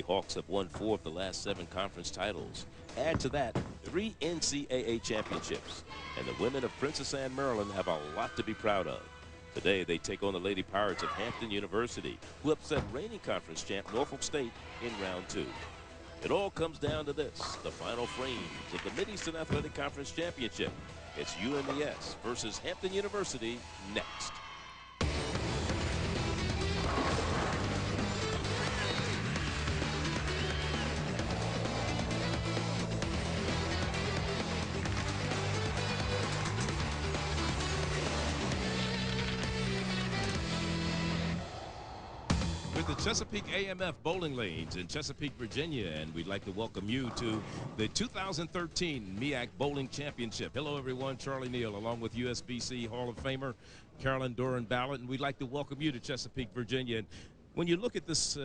Hawks have won 4 of the last 7 conference titles. Add to that 3 NCAA championships. And the women of Princess Anne, Maryland have a lot to be proud of. Today, they take on the Lady Pirates of Hampton University, who upset reigning conference champ Norfolk State in round 2. It all comes down to this, the final frames of the Mid-Eastern Athletic Conference Championship. It's UMES versus Hampton University next. The Chesapeake AMF bowling lanes in Chesapeake, Virginia, and we'd like to welcome you to the 2013 MEAC Bowling Championship. Hello, everyone. Charlie Neal, along with USBC Hall of Famer Carolyn Doran-Ballot, and we'd like to welcome you to Chesapeake, Virginia. And when you look at this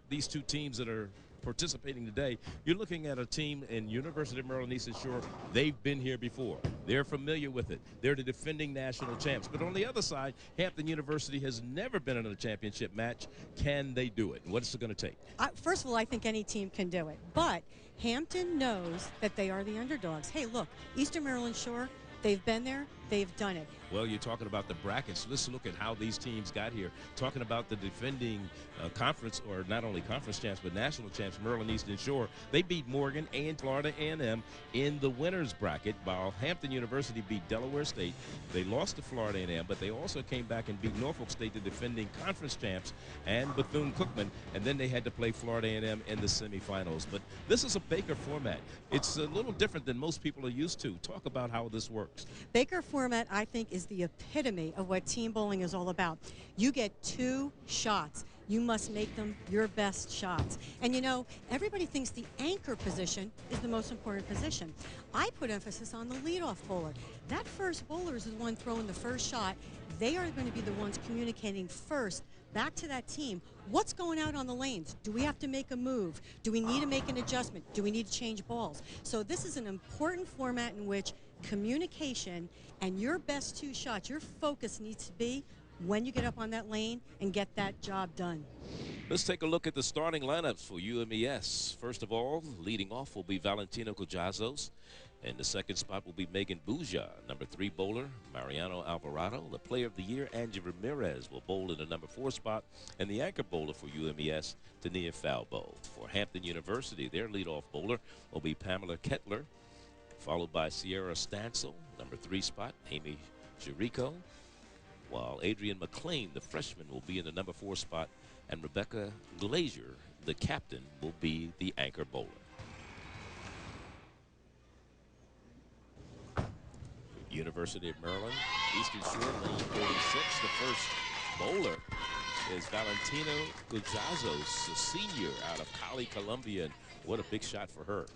these two teams that are participating today, you're looking at a team in University of Maryland Eastern Shore. They've been here before. They're familiar with it. They're the defending national champs. But on the other side, Hampton University has never been in a championship match. Can they do it? What is it going to take? First of all, I think any team can do it. But Hampton knows that they are the underdogs. Hey, look, Eastern Maryland Shore, they've been there. They've done it. Well, you're talking about the brackets. Let's look at how these teams got here. Talking about the defending conference, or not only conference champs, but national champs, Maryland Eastern Shore. They beat Morgan and Florida A&M in the winners bracket, while Hampton University beat Delaware State. They lost to Florida A&M, but they also came back and beat Norfolk State, the defending conference champs, and Bethune-Cookman, and then they had to play Florida A&M in the semifinals. But this is a Baker format. It's a little different than most people are used to. Talk about how this works. Baker format, I think, is the epitome of what team bowling is all about. You get 2 shots. You must make them your best shots. And you know, everybody thinks the anchor position is the most important position. I put emphasis on the leadoff bowler. That first bowler is the one throwing the first shot. They are going to be the ones communicating first back to that team. What's going out on the lanes? Do we have to make a move? Do we need to make an adjustment? Do we need to change balls? So this is an important format in which communication and your best 2 shots, your focus needs to be when you get up on that lane and get that job done. Let's take a look at the starting lineups for UMES. First of all, leading off will be Valentino Cojazos. And the second spot will be Megan Buja. Number 3 bowler, Mariano Alvarado. The player of the year, Angie Ramirez, will bowl in the number 4 spot. And the anchor bowler for UMES, Tania Falbo. For Hampton University, their leadoff bowler will be Pamela Kettler, followed by Sierra Stansel, number 3 spot, Amy Jericho, while Adrian McLean, the freshman, will be in the number 4 spot, and Rebecca Glazier, the captain, will be the anchor bowler. University of Maryland, Eastern Shore, lane 46. The first bowler is Valentino Cojazos, a senior out of Cali, Colombia, and what a big shot for her.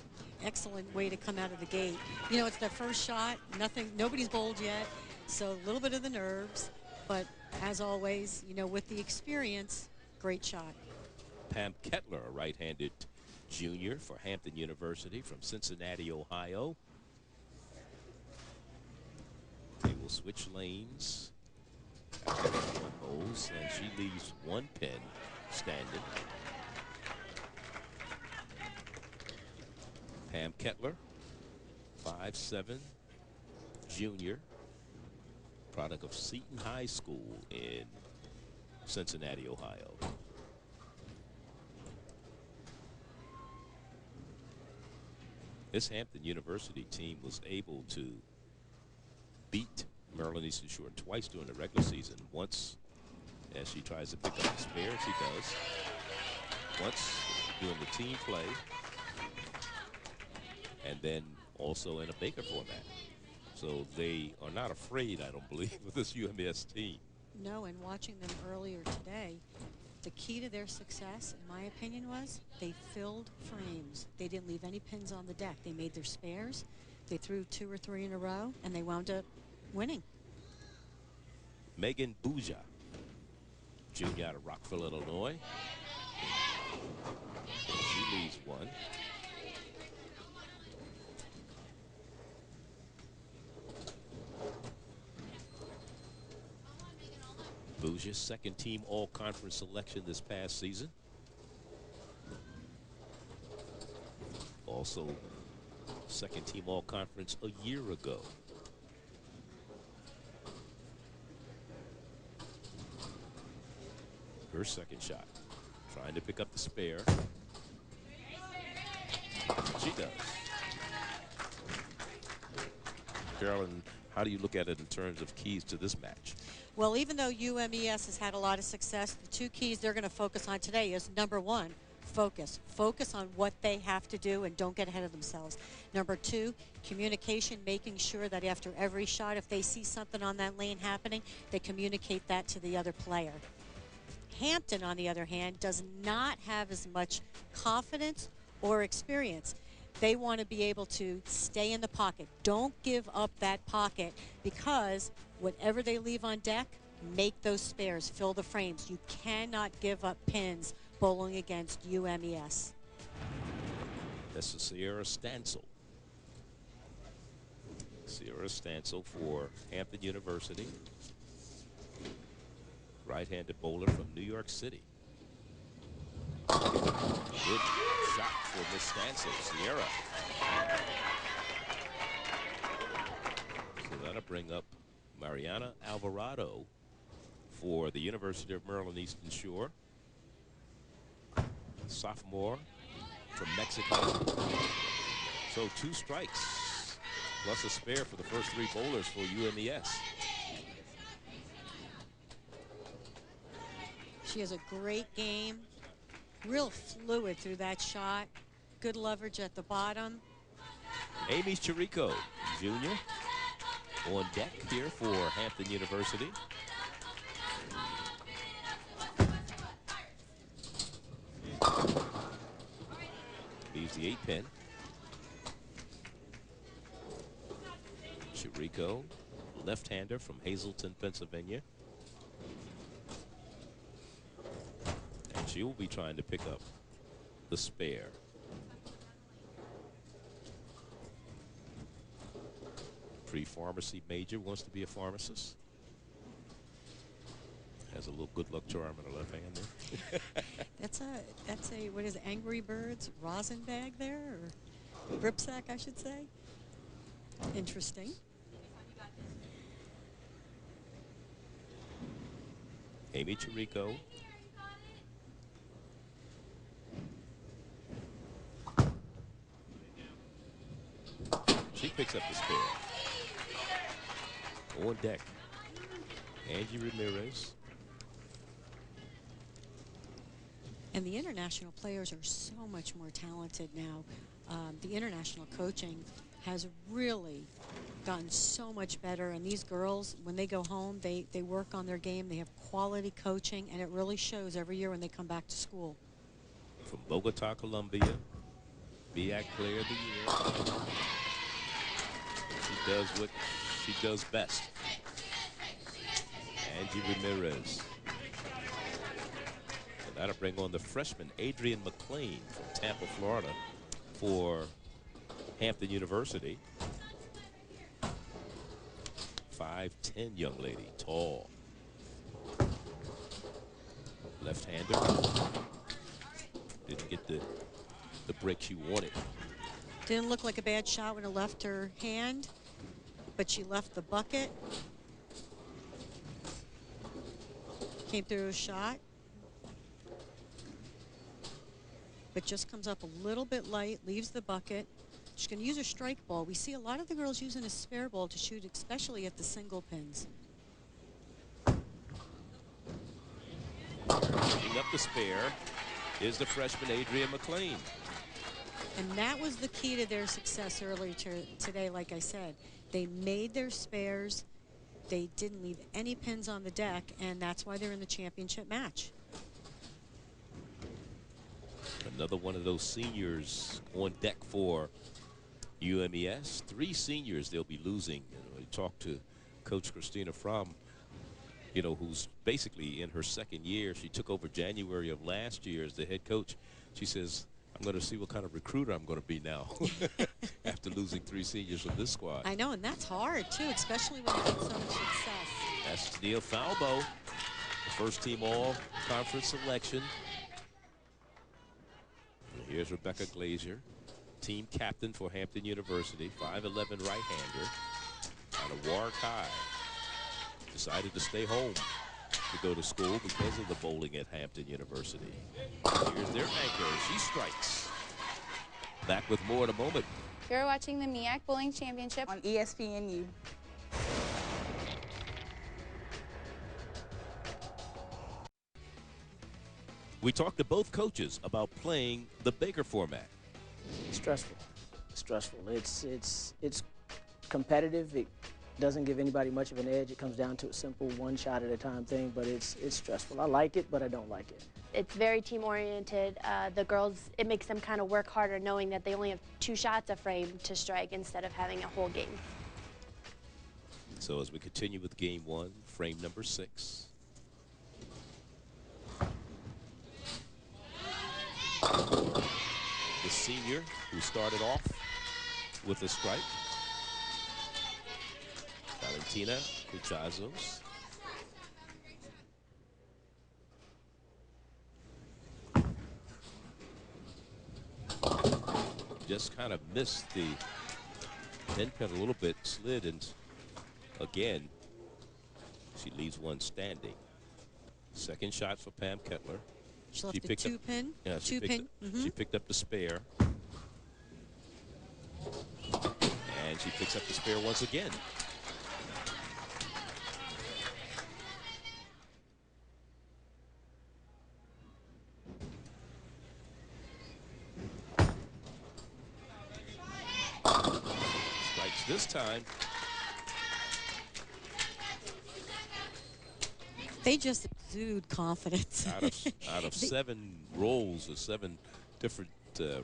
Excellent way to come out of the gate. You know, it's their first shot. Nobody's bowled yet, so a little bit of the nerves. But as always, you know, with the experience, great shot. Pam Kettler, a right-handed junior for Hampton University from Cincinnati, Ohio. They will switch lanes after 1 holes, and she leaves 1 pin standing. Pam Kettler, 5'7", junior, product of Seton High School in Cincinnati, Ohio. This Hampton University team was able to beat Maryland Eastern Shore twice during the regular season. Once as she tries to pick up the spare, she does. Once doing the team play, and then also in a Baker format. So they are not afraid, I don't believe, with this UMES team. No, and watching them earlier today, the key to their success, in my opinion, was they filled frames. They didn't leave any pins on the deck. They made their spares. They threw 2 or 3 in a row, and they wound up winning. Megan Buja, junior out of Rockville, Illinois. She leads 1. Buja's second team all-conference selection this past season. Also, second team all-conference a year ago. Her second shot. Trying to pick up the spare. She does. Carolyn, how do you look at it in terms of keys to this match? Well, even though UMES has had a lot of success, the two keys they're going to focus on today is, number one, focus. Focus on what they have to do and don't get ahead of themselves. Number two, communication, making sure that after every shot, if they see something on that lane happening, they communicate that to the other player. Hampton, on the other hand, does not have as much confidence or experience. They want to be able to stay in the pocket. Don't give up that pocket, because whatever they leave on deck, make those spares, fill the frames. You cannot give up pins bowling against UMES. This is Sierra Stansel. Sierra Stansel for Hampton University. Right-handed bowler from New York City. Good shot for Miss Stansel, Sierra. So that'll bring up Mariana Alvarado for the University of Maryland Eastern Shore. Sophomore from Mexico. So 2 strikes plus a spare for the first 3 bowlers for UMES. She has a great game, real fluid through that shot, good leverage at the bottom. Amy Chirico, junior, on deck here for Hampton University. Leaves the 8-pin. Chirico, left-hander from Hazleton, Pennsylvania. And she will be trying to pick up the spare. Pre-pharmacy major, wants to be a pharmacist. Has a little good luck charm in her left hand there. That's a what is it, Angry Birds rosin bag there, or gripsack, I should say. Interesting. Amy Chirico. She picks up the spare. On deck, Angie Ramirez. And the international players are so much more talented now. The international coaching has really gotten so much better. And these girls, when they go home, they work on their game. They have quality coaching, and it really shows every year when they come back to school. From Bogota, Colombia, MEAC Player of the Year. She does what she does best. Angie Ramirez. And that'll bring on the freshman Adrian McLean from Tampa, Florida for Hampton University. 5'10" young lady, tall. Left-hander. Didn't get the break she wanted. Didn't look like a bad shot when it left her hand, but she left the bucket. Came through a shot, but just comes up a little bit light, leaves the bucket. She's going to use her strike ball. We see a lot of the girls using a spare ball to shoot, especially at the single pins. Picking up the spare is the freshman Adrian McLean. And that was the key to their success earlier today, like I said. They made their spares. They didn't leave any pins on the deck, and that's why they're in the championship match. Another one of those seniors on deck for UMES. 3 seniors they'll be losing. We talked to Coach Christina Fromm, you know, who's basically in her second year. She took over January of last year as the head coach. She says, I'm going to see what kind of recruiter I'm going to be now after losing 3 seniors from this squad. I know, and that's hard, too, especially when you have so much success. That's Neil Falbo, the first team all-conference selection. And here's Rebecca Glazier. team captain for Hampton University, 5'11" right-hander out of Warwick High. Decided to stay home to go to school because of the bowling at Hampton University. Here's their anchor. She strikes. Back with more in a moment. You're watching the MEAC Bowling Championship on ESPNU. We talked to both coaches about playing the Baker format. Stressful. Stressful. It's competitive. It doesn't give anybody much of an edge. It comes down to a simple one shot at a time thing, but it's stressful. I like it, but I don't like it. It's very team oriented. The girls, it makes them kind of work harder knowing that they only have 2 shots a frame to strike instead of having a whole game. So as we continue with game 1, frame number 6. The senior who started off with a strike, Valentina Cuchazos. Just kind of missed the end pin a little bit, slid, and again, she leaves one standing. Second shot for Pam Kettler. She left a two-pin. Yeah, she picked up the spare. And she picks up the spare once again. Strikes this time. They just exude confidence. Out of 7 rolls or 7 different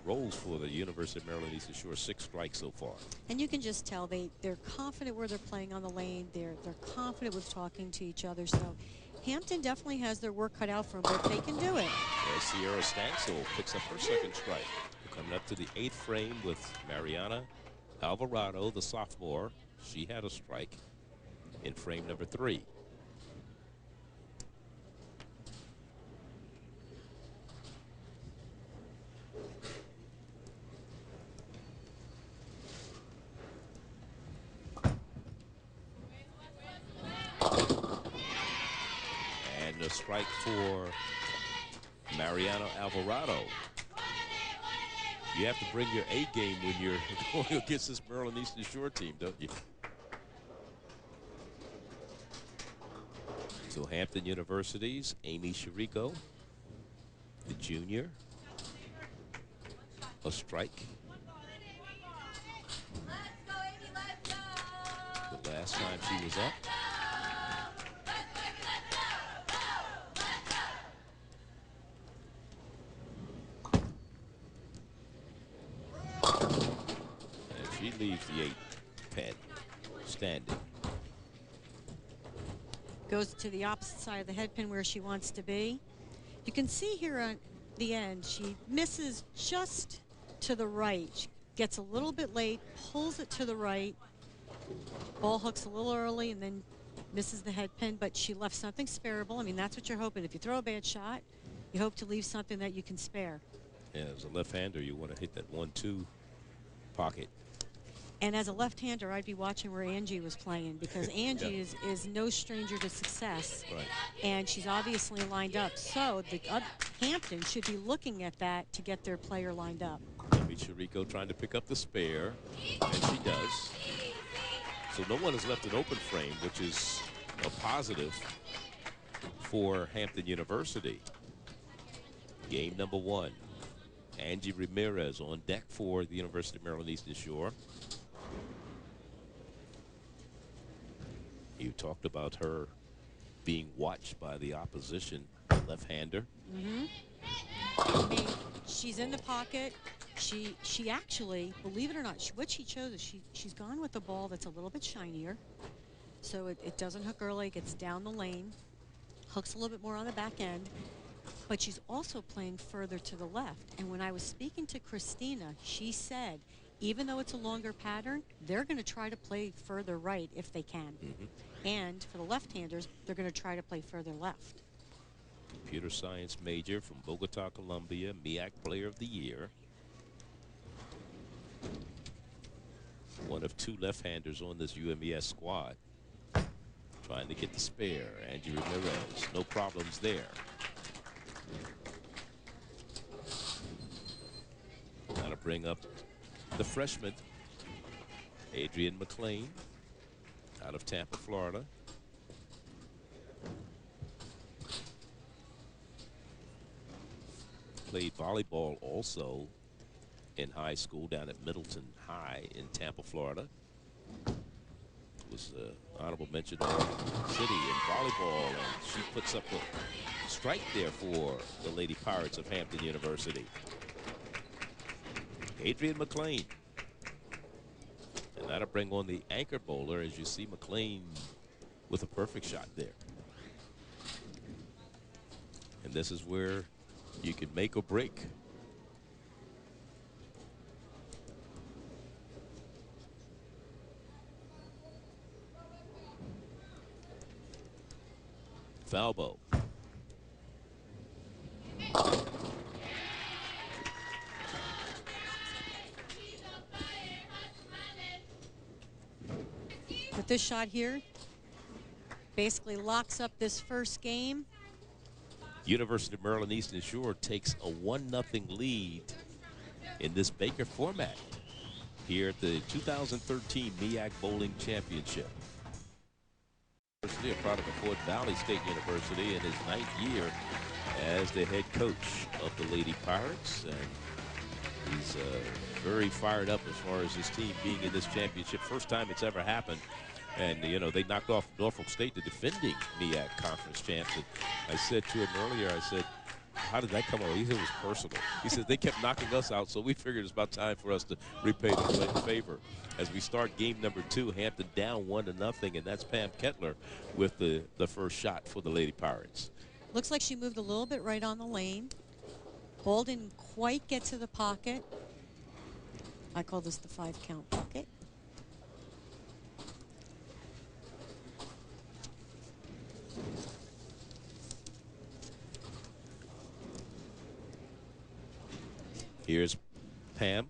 rolls for the University of Maryland Eastern Shore, 6 strikes so far. And you can just tell they're confident where they're playing on the lane. They're confident with talking to each other. So Hampton definitely has their work cut out for them, but they can do it. As Sierra Stansel picks up her second strike. We're coming up to the 8th frame with Mariana Alvarado, the sophomore. She had a strike in frame number 3. And a strike for Mariano Alvarado. You have to bring your A game when you're going against this Maryland Eastern Shore team, don't you? So Hampton University's Amy Chirico, the junior, a strike. The last time she was up. She leaves the 8 pin standing. Goes to the opposite side of the head pin where she wants to be. You can see here on the end, she misses just to the right. She gets a little bit late, pulls it to the right. Ball hooks a little early and then misses the head pin, but she left something spareable. I mean, that's what you're hoping. If you throw a bad shot, you hope to leave something that you can spare. Yeah, as a left-hander, you want to hit that 1-2 pocket. And as a left-hander, I'd be watching where Angie was playing because Angie is no stranger to success. Right. And she's obviously lined up. So the Hampton should be looking at that to get their player lined up. Amy Chirico trying to pick up the spare, and she does. So no one has left an open frame, which is a positive for Hampton University. Game number 1. Angie Ramirez on deck for the University of Maryland Eastern Shore. You talked about her being watched by the opposition left-hander. I mean, she's in the pocket. She actually, believe it or not, what she chose is she's gone with a ball that's a little bit shinier. So it doesn't hook early, it gets down the lane, hooks a little bit more on the back end. But she's also playing further to the left. And when I was speaking to Christina, she said, even though it's a longer pattern, they're going to try to play further right if they can. And for the left-handers, they're going to try to play further left. Computer science major from Bogota, Colombia, MEAC Player of the Year. One of two left-handers on this UMES squad. Trying to get the spare. Angie Ramirez, no problems there. Now to bring up the freshman, Adrian McLean, out of Tampa, Florida. Played volleyball also in high school down at Middleton High in Tampa, Florida. Was honorable mention of City in volleyball, and she puts up a strike there for the Lady Pirates of Hampton University. Adrian McLean. And that'll bring on the anchor bowler, as you see McLean with a perfect shot there. And this is where you can make or break. Foul ball. But this shot here basically locks up this first game. University of Maryland Eastern Shore takes a 1-0 lead in this Baker format here at the 2013 MEAC Bowling Championship. A product of Fort Valley State University in his 9th year as the head coach of the Lady Pirates, and he's very fired up as far as his team being in this championship. First time it's ever happened. And, you know, they knocked off Norfolk State, the defending MEAC conference champs. And I said to him earlier, I said, how did that come over? He said it was personal. He said they kept knocking us out, so we figured it's about time for us to repay the favor. As we start game number 2, Hampton down 1-0, and that's Pam Kettler with the first shot for the Lady Pirates. Looks like she moved a little bit right on the lane. Ball didn't quite get to the pocket. I call this the 5-count pocket. Here's Pam.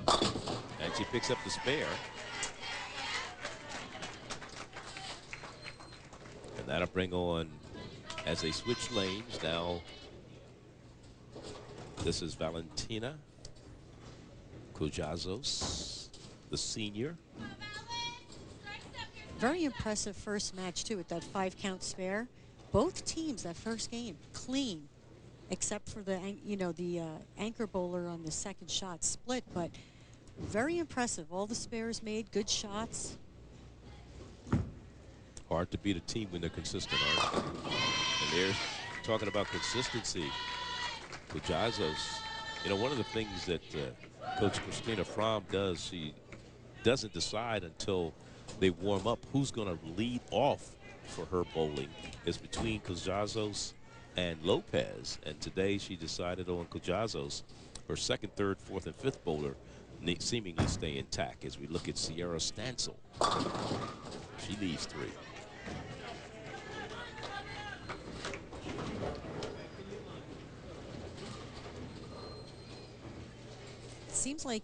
And she picks up the spare. And that'll bring on, as they switch lanes, now this is Valentina Kujazos, the senior. Very impressive first match, too, with that 5-count spare. Both teams, that first game, clean. Except for the, you know, the anchor bowler on the second shot split, but very impressive. All the spares made, good shots. Hard to beat a team when they're consistent, aren't they? And there's talking about consistency. Kujazos, you know, one of the things that Coach Christina Fromm does, she doesn't decide until they warm up who's going to lead off for her bowling. It's between Kujazos and Lopez, and today she decided on Kujazos. Her second, third, fourth, and fifth bowler seemingly stay intact as we look at Sierra Stansel. She leaves 3. Seems like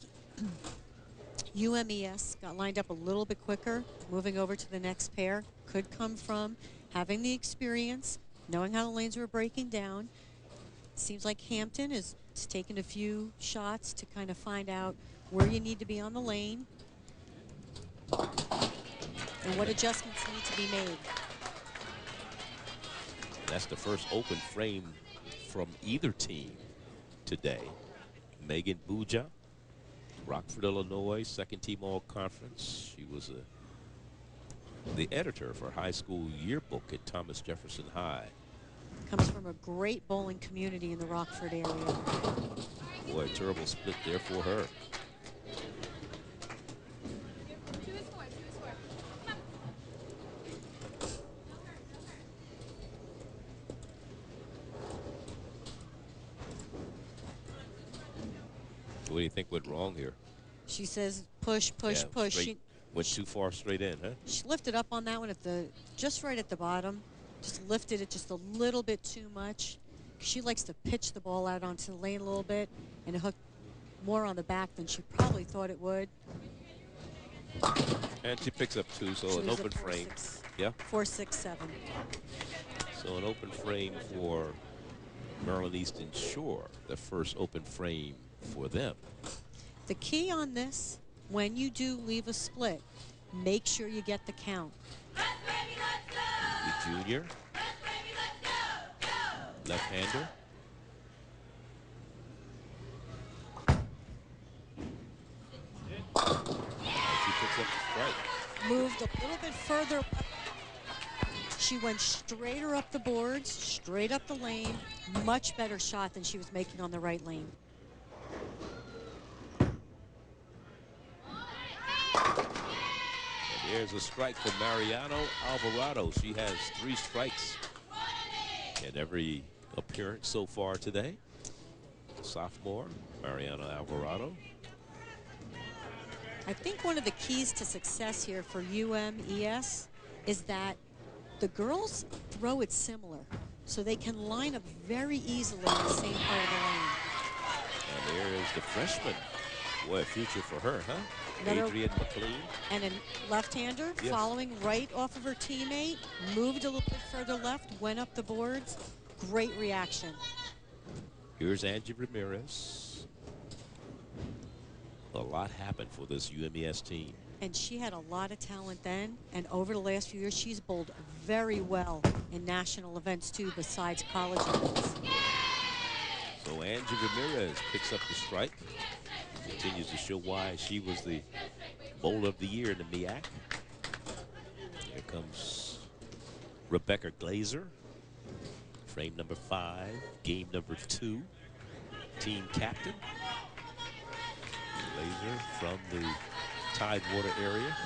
UMES got lined up a little bit quicker. Moving over to the next pair could come from having the experience, knowing how the lanes were breaking down. Seems like Hampton is taking a few shots to kind of find out where you need to be on the lane and what adjustments need to be made. That's the first open frame from either team today. Megan Buja, Rockford, Illinois, second team all-conference. She was the editor for high school yearbook at Thomas Jefferson High. Comes from a great bowling community in the Rockford area. Boy, a terrible split there for her. What do you think went wrong here? She says push, push, push. She went too far straight in, huh? She lifted up on that one at the just right at the bottom. Just lifted it just a little bit too much. She likes to pitch the ball out onto the lane a little bit and hook more on the back than she probably thought it would. And she picks up 2, so an open frame. Yeah. 4-6-7. So an open frame for Maryland Eastern Shore, the first open frame for them. The key on this, when you do leave a split, make sure you get the count. The junior, left-hander. She picks up the strike. Moved a little bit further. She went straighter up the boards, straight up the lane. Much better shot than she was making on the right lane. And there's a strike for Mariano Alvarado. She has 3 strikes in every appearance so far today. Sophomore, Mariano Alvarado. I think one of the keys to success here for UMES is that the girls throw it similar, so they can line up very easily in the same part of the lane. And there is the freshman. Boy, a future for her, huh? Another, Adrian McLean. And a left-hander, yes, following right off of her teammate, moved a little bit further left, went up the boards. Great reaction. Here's Angie Ramirez. A lot happened for this UMES team. And she had a lot of talent then, and over the last few years, she's bowled very well in national events too, besides college events. So Angie Ramirez picks up the strike. Continues to show why she was the bowler of the year in the MEAC. Here comes Rebecca Glazer. Frame number 5, game number 2. Team captain. Glazer from the Tidewater area.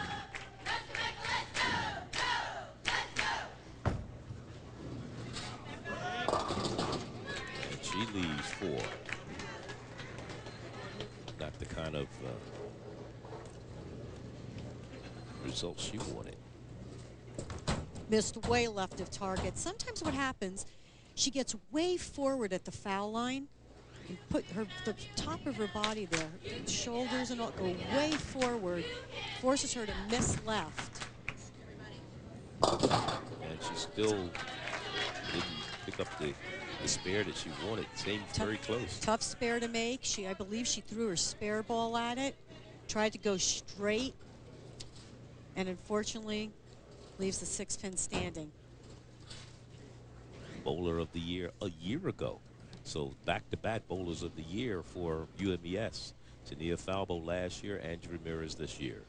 And she leaves 4. Not the kind of results she wanted. Missed way left of target. Sometimes what happens, she gets way forward at the foul line and put the top of her body there, shoulders and all, go way forward, forces her to miss left. And she still didn't pick up the spare that she wanted. Seemed very close. Tough spare to make. I believe she threw her spare ball at it, tried to go straight, and unfortunately leaves the 6-pin standing. Bowler of the year a year ago. So back-to-back bowlers of the year for UMES. Tania Falbo last year, Angie Ramirez this year.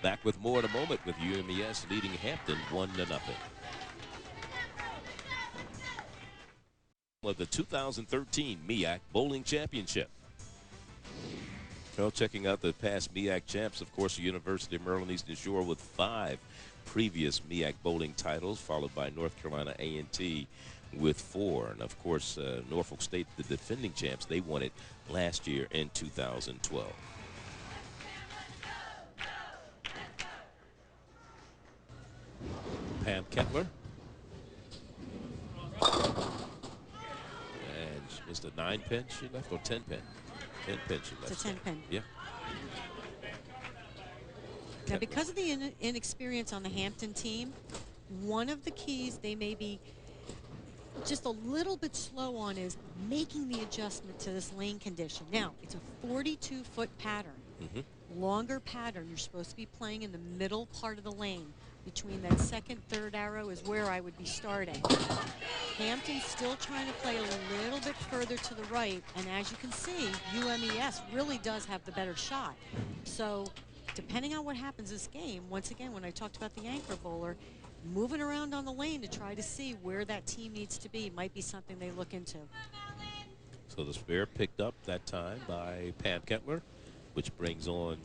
Back with more in a moment with UMES leading Hampton 1-0. Of the 2013 MEAC Bowling Championship. Well, checking out the past MEAC champs, of course, the University of Maryland Eastern Shore with 5 previous MEAC bowling titles, followed by North Carolina A&T with 4. And, of course, Norfolk State, the defending champs, they won it last year in 2012. Pam Kettler. And she missed a 9-pin she left, or 10-pin. 10-pin she left. It's a 10-pin. Yeah. Now, because of the inexperience on the Hampton team, one of the keys they may be just a little bit slow on is making the adjustment to this lane condition. Now, it's a 42-foot pattern. Longer pattern. You're supposed to be playing in the middle part of the lane. Between that second, third arrow is where I would be starting. Hampton's still trying to play a little bit further to the right, and as you can see, UMES really does have the better shot. So, depending on what happens this game, once again, when I talked about the anchor bowler, moving around on the lane to try to see where that team needs to be might be something they look into. So the spare picked up that time by Pam Kettler, which brings on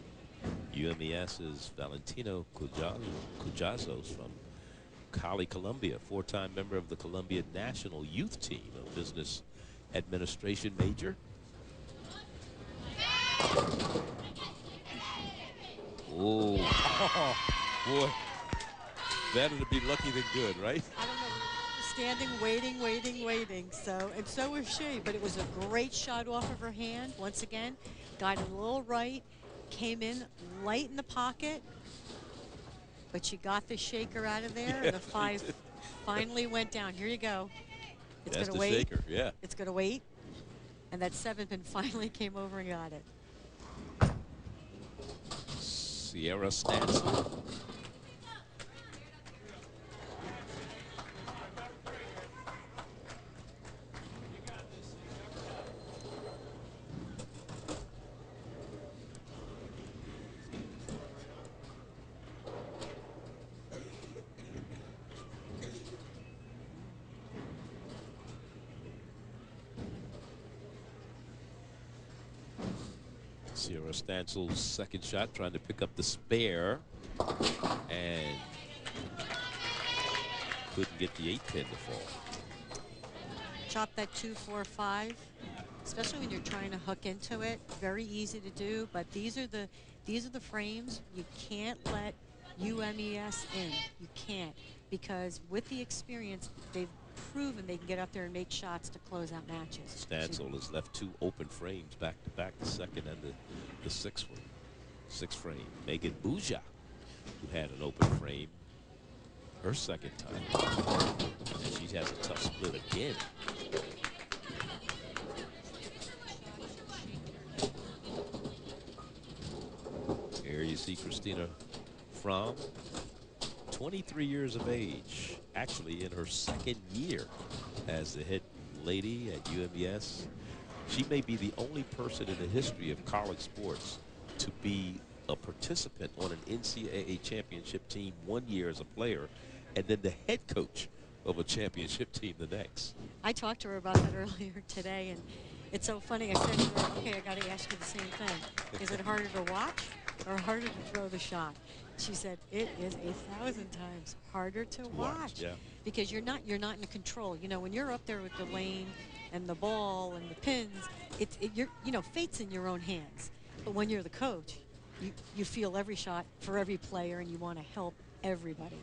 UMES's Valentino Cujazos from Cali, Colombia, 4-time member of the Colombia National Youth Team, a business administration major. Oh, boy. Better to be lucky than good, right? I don't know. standing, waiting. So, and so was she. But it was a great shot off of her hand. Once again, got it a little right, came in light in the pocket, but she got the shaker out of there, and the 5 finally went down. Here you go. It's That's going to the wait. shaker, yeah. It's going to wait. And that 7-pin finally came over and got it. Sierra Stansel. Sierra Stansel's second shot, trying to pick up the spare, and couldn't get the 8-pin to fall. Chop that 2-4-5, especially when you're trying to hook into it. Very easy to do, but these are the frames you can't let UMES in. You can't, because with the experience, they've proven they can get up there and make shots to close out matches. Stansel has left 2 open frames back to back, the second and the 6th one. 6th frame. Megan Bouja, who had an open frame her second time. And she has a tough split again. Here you see Christina Fromm, 23 years of age, actually in her second year as the head lady at UMES. She may be the only person in the history of college sports to be a participant on an NCAA championship team 1 year as a player, and then the head coach of a championship team the next. I talked to her about that earlier today, and it's so funny. I said to her, okay, I got to ask you the same thing. Is it harder to watch or harder to throw the shot? She said it is 1,000 times harder to watch, yeah. because you're not in control. You know, when you're up there with the lane and the ball and the pins, fate's in your own hands. But when you're the coach, you feel every shot for every player, and you want to help everybody.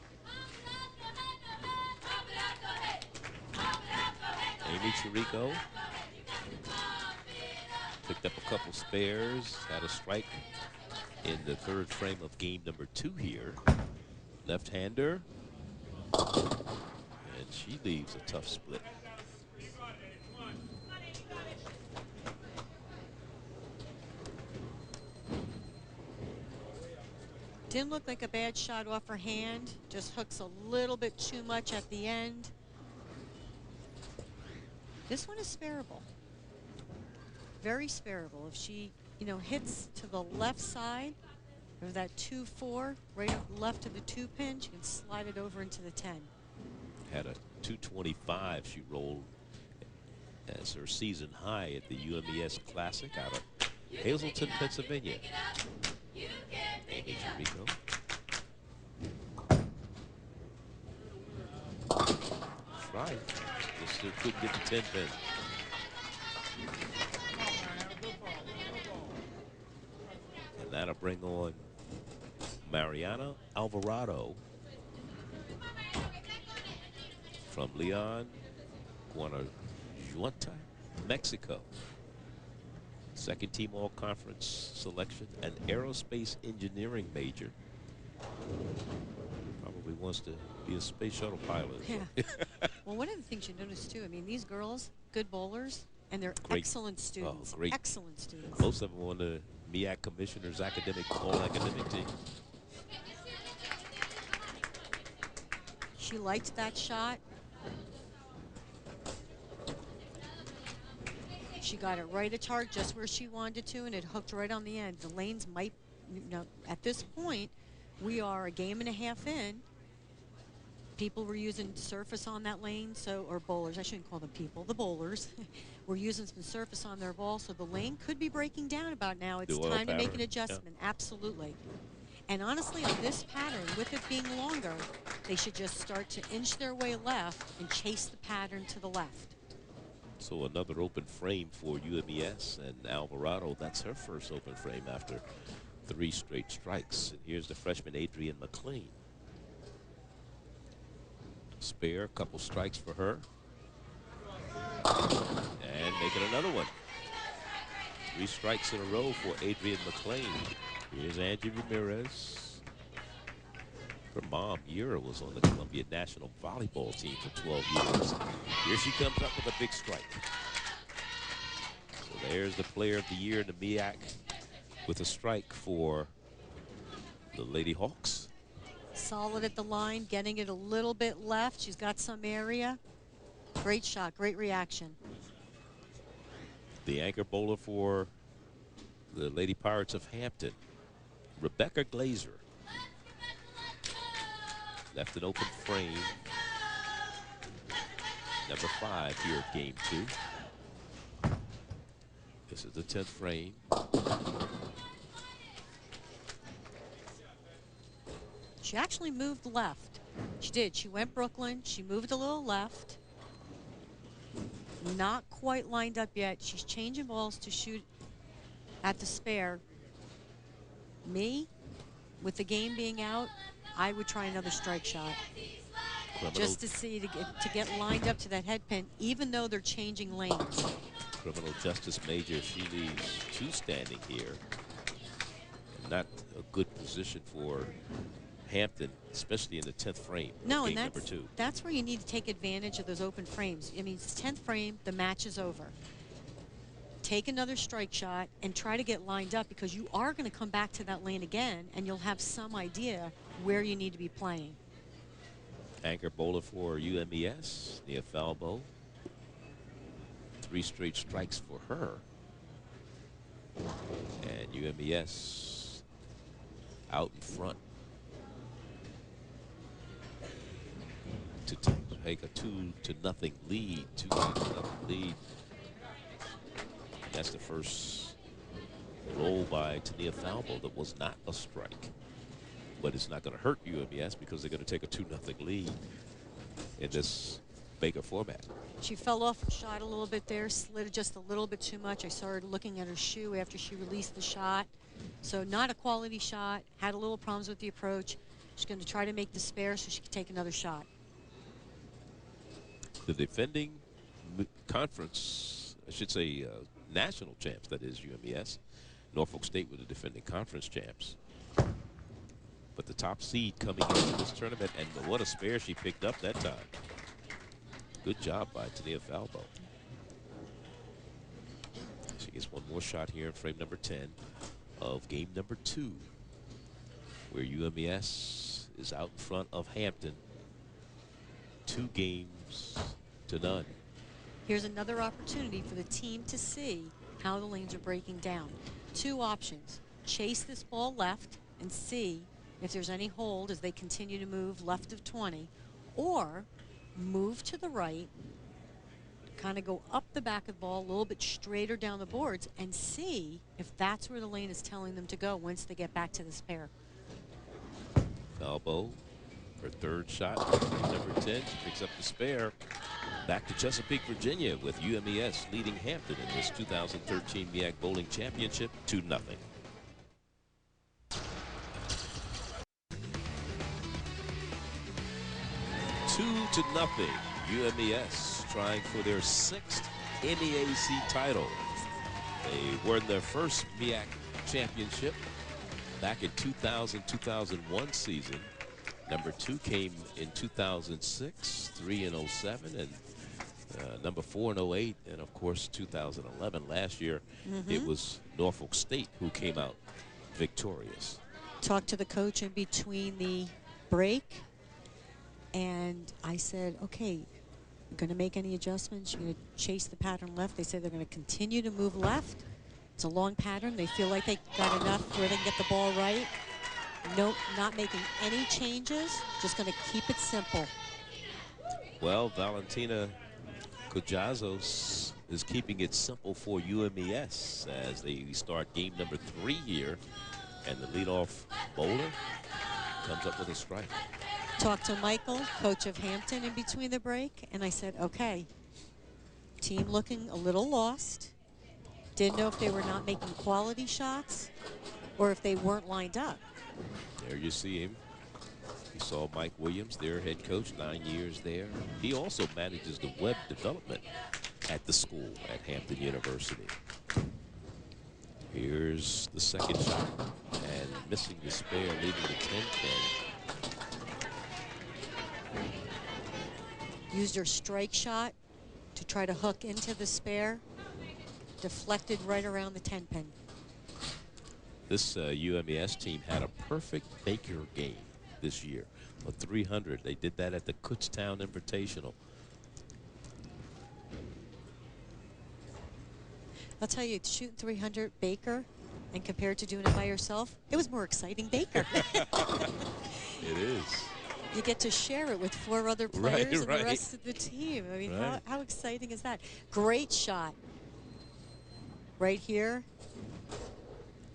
Amy Chirico picked up a couple spares, had a strike in the 3rd frame of game number 2 here. Left-hander, and she leaves a tough split. Didn't look like a bad shot off her hand, just hooks a little bit too much at the end. This one is spareable. Very spareable. If she, hits to the left side of that 2-4, right left of the 2-pin, she can slide it over into the 10. Had a 225 she rolled as her season high at the UMES Classic out of Hazleton, Pennsylvania. Amy Chirico. Right. Just still couldn't get the 10-pin. And that'll bring on Mariana Alvarado from Leon, Guanajuato, Mexico. Second team all-conference selection, an aerospace engineering major. Probably wants to be a space shuttle pilot. Yeah. Well, one of the things you notice too, I mean, these girls, good bowlers, and they're Great. excellent students. Great. Excellent students. Most of them on the MEAC commissioner's all-academic team. She liked that shot. She got it right at target, just where she wanted to, and it hooked right on the end. The lanes might, at this point, we are a game and a half in. People were using surface on that lane, or bowlers, I shouldn't call them people, the bowlers were using some surface on their ball, so the lane could be breaking down about now. It's time to make an adjustment, absolutely. And honestly, on this pattern, with it being longer, they should just start to inch their way left and chase the pattern to the left. So another open frame for UMES, and Alvarado, that's her first open frame after 3 straight strikes. And here's the freshman Adrian McLean. Spare, a couple strikes for her. And making another one. 3 strikes in a row for Adrian McLean. Here's Angie Ramirez. Her mom, Yura, was on the Columbia national volleyball team for 12 years. Here she comes up with a big strike. So there's the player of the year in the MEAC with a strike for the Lady Hawks. Solid at the line, getting it a little bit left. She's got some area. Great shot, great reaction. The anchor bowler for the Lady Pirates of Hampton, Rebecca Glazer. Left an open frame. Number 5 here at game 2. This is the 10th frame. She actually moved left. She did. She went Brooklyn. She moved a little left. Not quite lined up yet. She's changing balls to shoot at the spare. Me, with the game being out, I would try another strike shot. Just to see, to get lined up to that head pin, even though they're changing lanes. Criminal Justice Major, she leaves 2 standing here. Not a good position for Hampton, especially in the 10th frame. No, game and number 2. that's where you need to take advantage of those open frames. I mean, it's 10th frame, the match is over. Take another strike shot and try to get lined up, because you are going to come back to that lane again, and you'll have some idea where you need to be playing. Anchor bowler for UMES, Nia Falbo. 3 straight strikes for her. And UMES out in front to take a 2-0 lead. 2-0 lead. That's the first roll by Tania Falbo that was not a strike. But it's not going to hurt UMES because they're going to take a 2-0 lead in this Baker format. She fell off and shot a little bit there, slid just a little bit too much. I saw her looking at her shoe after she released the shot. So not a quality shot, had a little problems with the approach. She's going to try to make the spare so she can take another shot. The defending conference, I should say national champs, that is UMES. Norfolk State were the defending conference champs. But the top seed coming into this tournament, and what a spare she picked up that time. Good job by Tania Falbo. She gets one more shot here in frame number 10 of game number 2, where UMES is out in front of Hampton 2 games to none. Here's another opportunity for the team to see how the lanes are breaking down. 2 options. Chase this ball left and see if there's any hold as they continue to move left of 20, or move to the right, kind of go up the back of the ball a little bit straighter down the boards and see if that's where the lane is telling them to go once they get back to this pair. Falbo, her 3rd shot, number 10. She picks up the spare. Back to Chesapeake, Virginia, with UMES leading Hampton in this 2013 MEAC Bowling Championship 2-0. Two to nothing. UMES trying for their 6th MEAC title. They won their first MEAC championship back in 2000-2001 season. Number 2 came in 2006, 3 in 07, and number 4 in 08, and of course 2011. Last year, it was Norfolk State who came out victorious. Talked to the coach in between the break, and I said, okay, you're going to make any adjustments? You're going to chase the pattern left? They said they're going to continue to move left. It's a long pattern. They feel like they got enough where they can get the ball right. Nope, not making any changes. Just going to keep it simple. Well, Valentina Cojazos is keeping it simple for UMES as they start game number 3 here. And the leadoff bowler comes up with a strike. Talked to Michael, coach of Hampton, in between the break, and I said, okay, team looking a little lost. Didn't know if they were not making quality shots or if they weren't lined up. There you see him You saw Mike Williams, their head coach, 9 years there. He also manages the web development at the school at Hampton University. Here's the second shot, and missing the spare, leaving the 10-10. Used her strike shot to try to hook into the spare. Deflected right around the 10-pin. This UMES team had a perfect Baker game this year, a 300. They did that at the Kutztown Invitational. I'll tell you, shooting 300 Baker and compared to doing it by yourself, it was more exciting Baker. It is. You get to share it with 4 other players and right. the rest of the team. I mean, Right. how exciting is that? Great shot. Right here.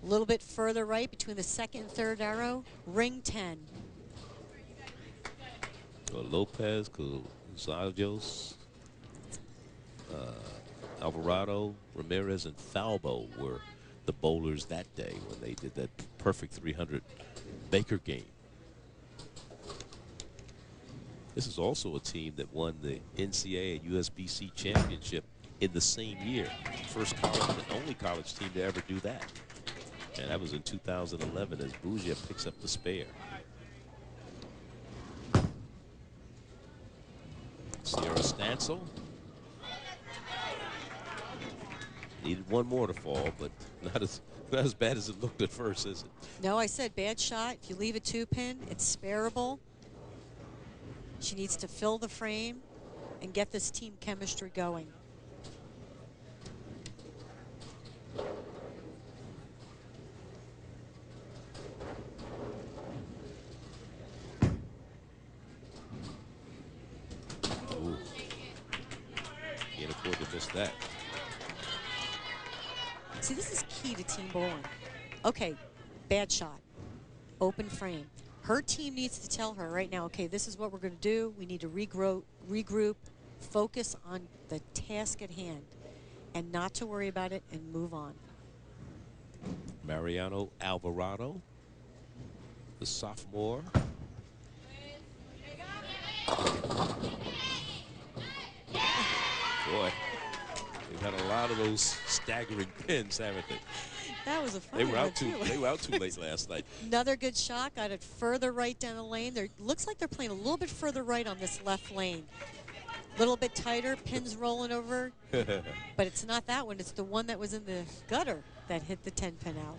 A little bit further right between the second and third arrow. Ring 10. Lopez, Gonzalez, Alvarado, Ramirez, and Falbo were the bowlers that day when they did that perfect 300 Baker game. This is also a team that won the NCAA and USBC championship in the same year. First college and only college team to ever do that. And that was in 2011 as Bougia picks up the spare. Sierra Stancil. Needed one more to fall, but not as bad as it looked at first, is it? No, I said bad shot. If you leave a 2-pin, it's spareable. She needs to fill the frame and get this team chemistry going. Ooh. Can't afford to miss that. See, this is key to team bowling. Okay, bad shot, open frame. Her team needs to tell her right now, okay, this is what we're going to do. We need to regroup, focus on the task at hand, and not to worry about it and move on. Mariano Alvarado, the sophomore. Boy, they've had a lot of those staggering pins, haven't they? That was a fun They were one, out too. They were out too late last night. Another good shot. Got it further right down the lane. There looks like they're playing a little bit further right on this left lane. A little bit tighter. Pins rolling over. But it's not that one. It's the one that was in the gutter that hit the 10-pin out.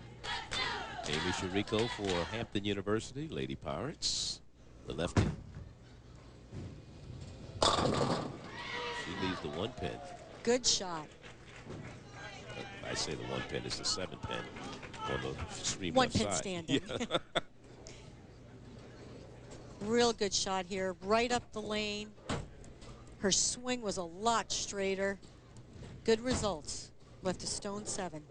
Amy Chirico for Hampton University, Lady Pirates, the lefty. She leaves the 1-pin. Good shot. I say the 1-pin is the 7-pin on the extreme One left pin side. standing. Yeah. Real good shot here, right up the lane. Her swing was a lot straighter. Good results. Left a stone 7.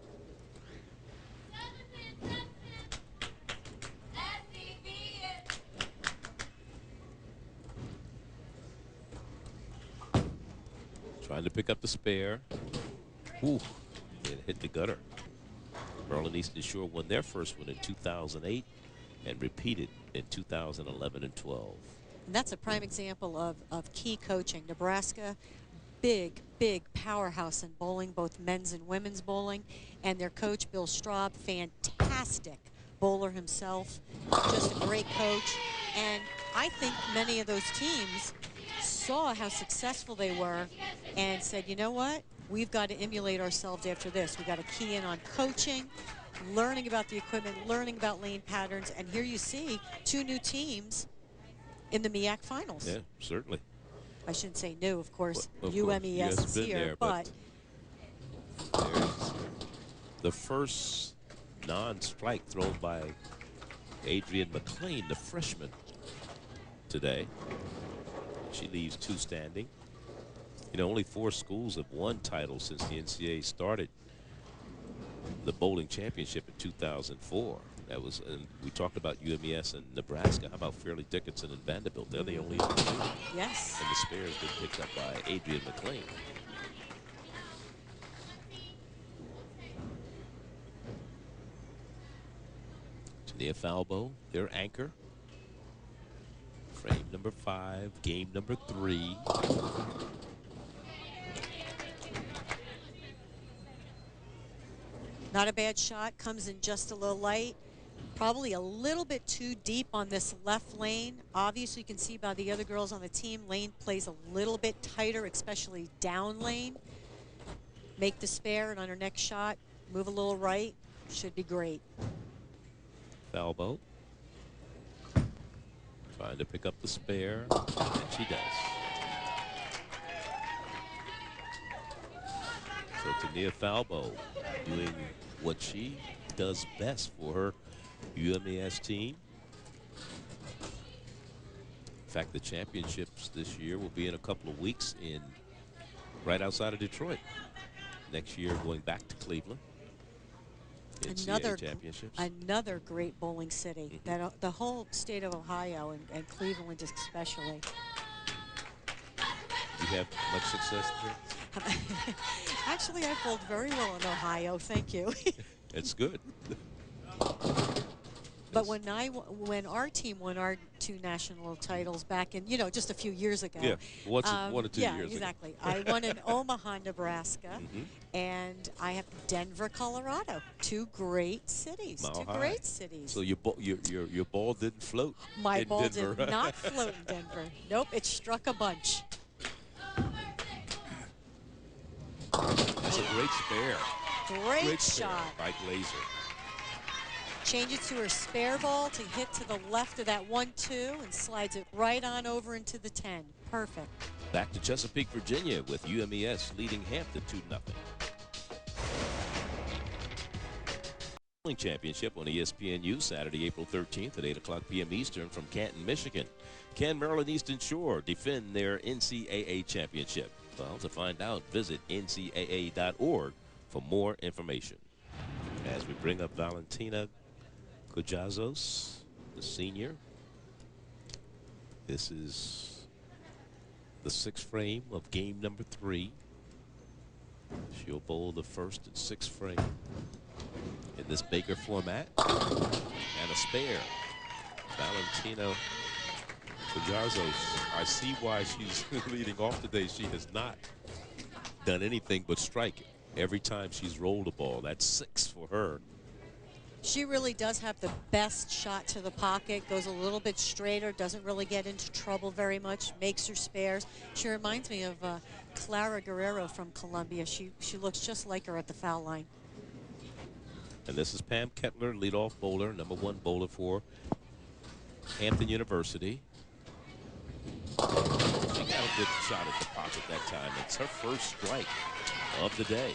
Trying to pick up the spare. Ooh, it hit the gutter. Berlin Eastern Shore won their first one in 2008 and repeated in 2011 and 12. And that's a prime example of key coaching. Nebraska, big powerhouse in bowling, both men's and women's bowling. And their coach, Bill Straub, fantastic bowler himself, just a great coach. And I think many of those teams saw how successful they were and said, you know what? We've got to emulate ourselves after this. We've got to key in on coaching, learning about the equipment, learning about lane patterns. And here you see 2 new teams in the MEAC finals. Yeah, certainly. I shouldn't say new, of course. Well, of UMES course. is Been here, there, but there's the first non-strike thrown by Adrienne McLean, the freshman, today. She leaves 2 standing. You know, only 4 schools have won titles since the NCAA started the bowling championship in 2004. That was, and we talked about UMES and Nebraska. How about Fairleigh Dickinson and Vanderbilt? They're the only 2. yes. And the spare has been picked up by Adrienne McLean. Tania Falbo, their anchor. Frame number 5, game number 3. Not a bad shot, comes in just a little light. Probably a little bit too deep on this left lane. Obviously, you can see by the other girls on the team, lane plays a little bit tighter, especially down lane. Make the spare, and on her next shot, move a little right. Should be great. Falbo trying to pick up the spare, and she does. So Tania Falbo doing what she does best for her UMES team. In fact, the championships this year will be in a couple of weeks right outside of Detroit. Next year, going back to Cleveland. Championships. Another great bowling city. That the whole state of Ohio and Cleveland especially. You have much success there? Actually, I bowled very well in Ohio. Thank you. That's good. But when our team won our 2 national titles back in, just a few years ago. Yeah, 1 or 2 years exactly. ago. I won in Omaha, Nebraska, and I have Denver, Colorado. 2 great cities. Mile 2 high. great cities. So your ball didn't float. My ball Denver. did not float in Denver. Nope, it struck a bunch. That's a great spare. Great spare shot. by Glazer. Change it to her spare ball to hit to the left of that 1-2 and slides it right on over into the 10. Perfect. Back to Chesapeake, Virginia with UMES leading Hampton 2-0. Bowling Championship on ESPNU Saturday, April 13th at 8:00 p.m. Eastern from Canton, Michigan. Can Maryland Eastern Shore defend their NCAA championship? Well, to find out, visit ncaa.org for more information. As we bring up Valentina Cojazos, the senior. This is the 6th frame of game number 3. She'll bowl the 1st and 6th frame in this Baker format. And a spare. Valentina Cojazos. I see why she's leading off today. She has not done anything but strike it every time she's rolled a ball. That's 6 for her. She really does have the best shot to the pocket, goes a little bit straighter, doesn't really get into trouble very much, makes her spares. She reminds me of Clara Guerrero from Columbia. She looks just like her at the foul line. And this is Pam Kettler, leadoff bowler, number 1 bowler for Hampton University. She got a good shot at the pocket that time. It's her first strike of the day.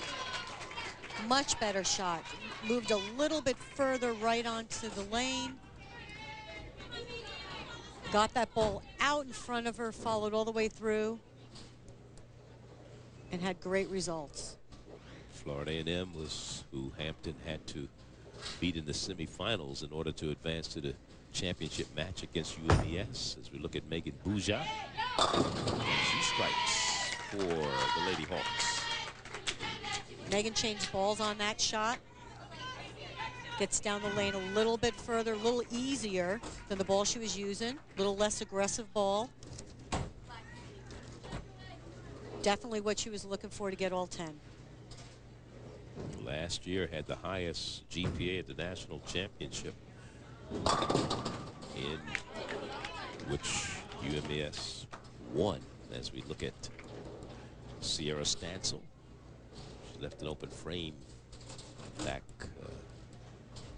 Much better shot. Moved a little bit further right onto the lane. Got that ball out in front of her, followed all the way through, and had great results. Florida A&M was who Hampton had to beat in the semifinals in order to advance to the championship match against UMES. As we look at Megan Bouja, she strikes for the Lady Hawks. Megan changed balls on that shot. Gets down the lane a little bit further, a little easier than the ball she was using. A little less aggressive ball. Definitely what she was looking for to get all 10. Last year had the highest GPA at the national championship, in which UMES won. As we look at Sierra Stansel, she left an open frame back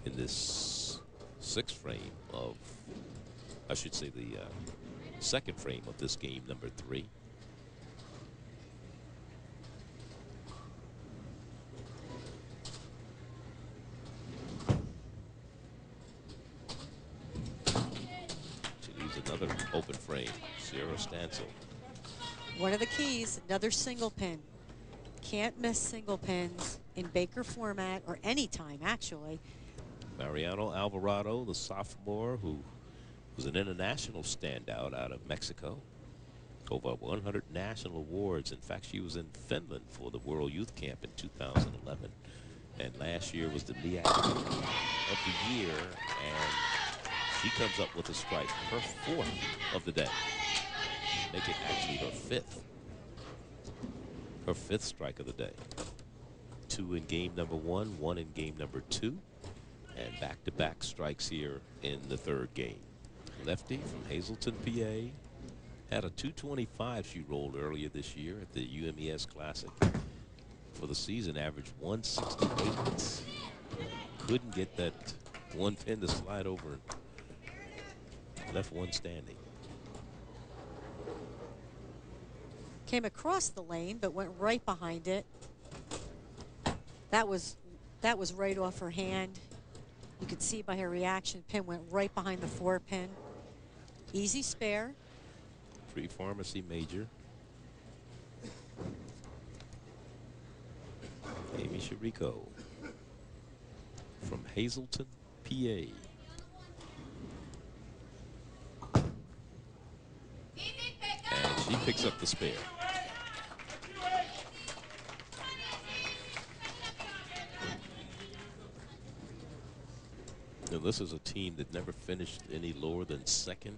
in this 6th frame of, I should say the 2nd frame of this game number 3. She leaves another open frame, Sierra Stansel. One of the keys, another single pin. Can't miss single pins in Baker format or any time, actually. Mariano Alvarado, the sophomore, who was an international standout out of Mexico. Over 100 national awards. In fact, she was in Finland for the World Youth Camp in 2011. And last year was the MEAC of the year. And She comes up with a strike, her 4th of the day. Make it actually her 5th. Her 5th strike of the day. 2 in game number 1, 1 in game number 2, and back-to-back strikes here in the 3rd game. Lefty from Hazleton, PA. Had a 225 she rolled earlier this year at the UMES Classic. For the season, averaged 168. Couldn't get that one pin to slide over and left one standing. Came across the lane, but went right behind it. That was right off her hand. You could see by her reaction, pin went right behind the 4-pin. Easy spare. Pre-pharmacy major. Amy Chirico from Hazleton, PA. And she picks up the spare. Now, this is a team that never finished any lower than 2nd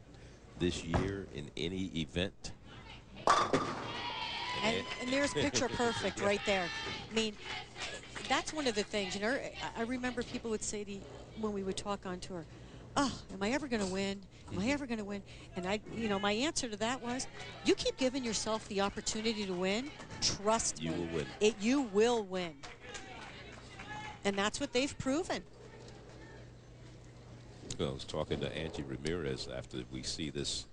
this year in any event. And there's picture perfect right there. I mean, that's one of the things, you know, I remember people would say to me when we would talk on tour, oh, am I ever going to win? Am I ever going to win? And you know, my answer to that was, you keep giving yourself the opportunity to win, trust me. You will win. You will win. And that's what they've proven. Well, I was talking to Angie Ramirez after we see this.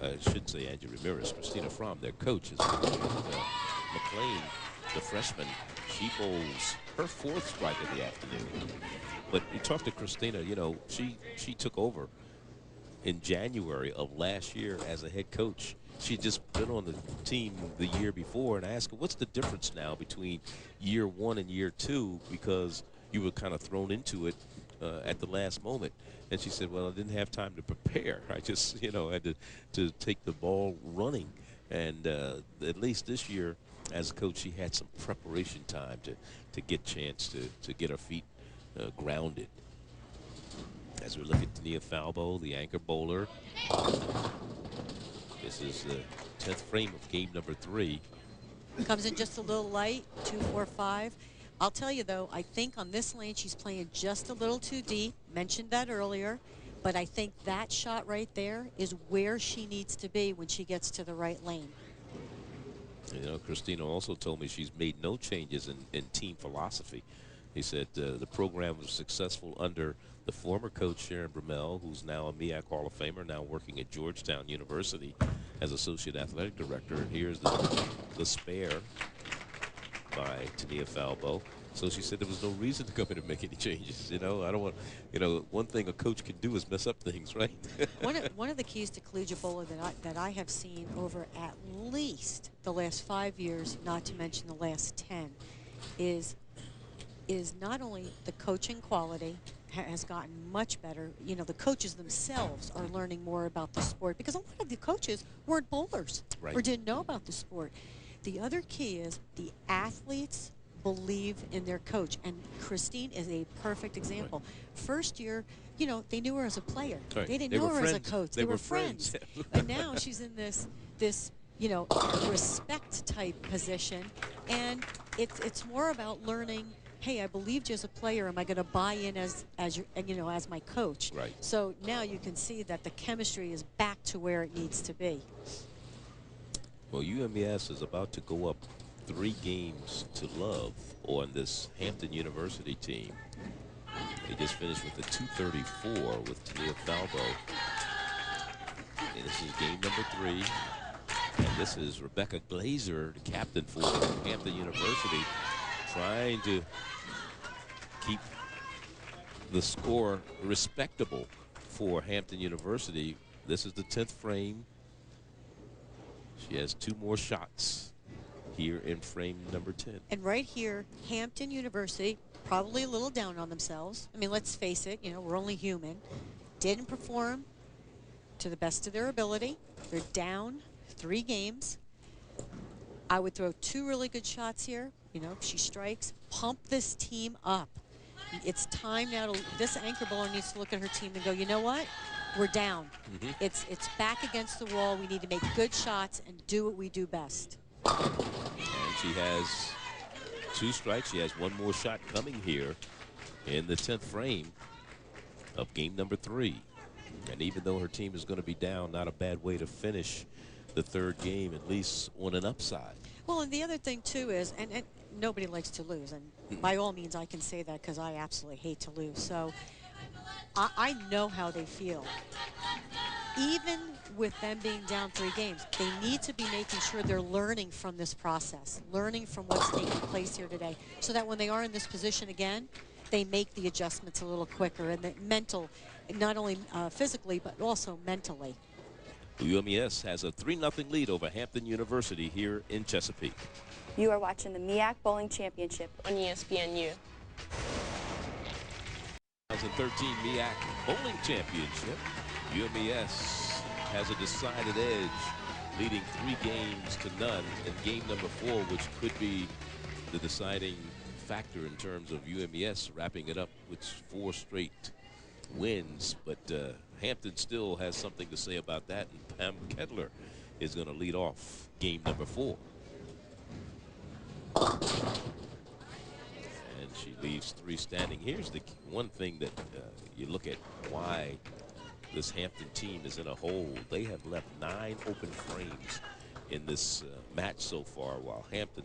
I shouldn't say Angie Ramirez, Christina Fromm, their coach, is McLean, the freshman. She bowls her 4th strike of the afternoon. But you talked to Christina, you know, she took over in January of last year as a head coach. She'd just been on the team the year before, and I asked her, what's the difference now between year 1 and year 2, because you were kind of thrown into it at the last moment. And she said, well, I didn't have time to prepare. I just, you know, had to take the ball running. And at least this year, as a coach, she had some preparation time to get a chance to get her feet grounded. As we look at Tania Falbo, the anchor bowler. This is the 10th frame of game number 3. Comes in just a little light, 2, 4, 5. I'll tell you, though, I think on this lane she's playing just a little too deep. Mentioned that earlier. But I think that shot right there is where she needs to be when she gets to the right lane. You know, Christina also told me she's made no changes in team philosophy. He said the program was successful under the former coach, Sharon Brummel, who's now a MEAC Hall of Famer, now working at Georgetown University as Associate Athletic Director. And here's the spare by Tania Falbo. So she said there was no reason to come in and make any changes. You know, I don't want, you know, one thing a coach can do is mess up things, right? one of the keys to collegiate bowling that I have seen over at least the last 5 years, not to mention the last 10, is not only the coaching quality has gotten much better. You know, the coaches themselves are learning more about the sport, because a lot of the coaches weren't bowlers or didn't know about the sport. The other key is the athletes believe in their coach, and Christine is a perfect example. First year, you know, they knew her as a player. They didn't know her as a coach. They were friends. And now she's in this you know, respect type position, and it's more about learning. Hey, I believed you as a player. Am I going to buy in as your, you know, as my coach? Right. So now you can see that the chemistry is back to where it needs to be. Well, UMES is about to go up 3 games to love on this Hampton University team. They just finished with a 234 with Tania Falbo. And this is game number 3. And this is Rebecca Glazer, the captain for Hampton University, trying to keep the score respectable for Hampton University. This is the 10th frame. She has 2 more shots here in frame number 10. And right here, Hampton University, probably a little down on themselves. I mean, let's face it, you know, we're only human. Didn't perform to the best of their ability. They're down 3 games. I would throw 2 really good shots here. You know, if she strikes, pump this team up. It's time now to, this anchor bowler needs to look at her team and go, you know what? We're down. It's back against the wall. We need to make good shots and do what we do best. And she has 2 strikes. She has 1 more shot coming here in the 10th frame of game number 3. And even though her team is going to be down, not a bad way to finish the 3rd game, at least on an upside. Well, and the other thing, too, is, and nobody likes to lose. And by all means, I can say that because I absolutely hate to lose. So I know how they feel. Even with them being down 3 games, they need to be making sure they're learning from this process, learning from what's taking place here today, so that when they are in this position again, they make the adjustments a little quicker, and the mental, not only physically, but also mentally. UMES has a 3-0 lead over Hampton University here in Chesapeake. You are watching the MEAC Bowling Championship on ESPNU. 2013 MEAC Bowling Championship. UMES has a decided edge, leading 3 games to none in game number 4, which could be the deciding factor in terms of UMES wrapping it up with 4 straight wins. But Hampton still has something to say about that, and Pam Kedler is going to lead off game number 4. And she leaves 3 standing. Here's the one thing that you look at why this Hampton team is in a hole. They have left 9 open frames in this match so far, while Hampton,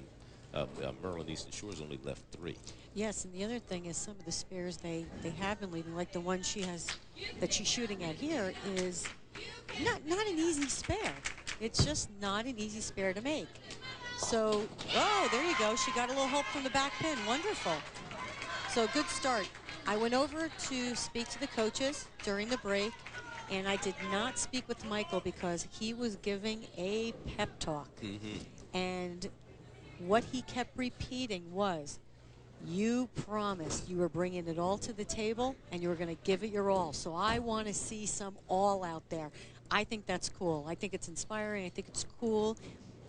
Maryland Eastern Shores only left 3. Yes, and the other thing is some of the spares they have been leaving, like the one she has that she's shooting at here, is not an easy spare. It's just not an easy spare to make. So, oh, there you go. She got a little help from the back pin. Wonderful. So, good start. I went over to speak to the coaches during the break, and I did not speak with Michael because he was giving a pep talk. And what he kept repeating was, you promised you were bringing it all to the table and you were going to give it your all. So I want to see some all out there. I think that's cool. I think it's inspiring. I think it's cool.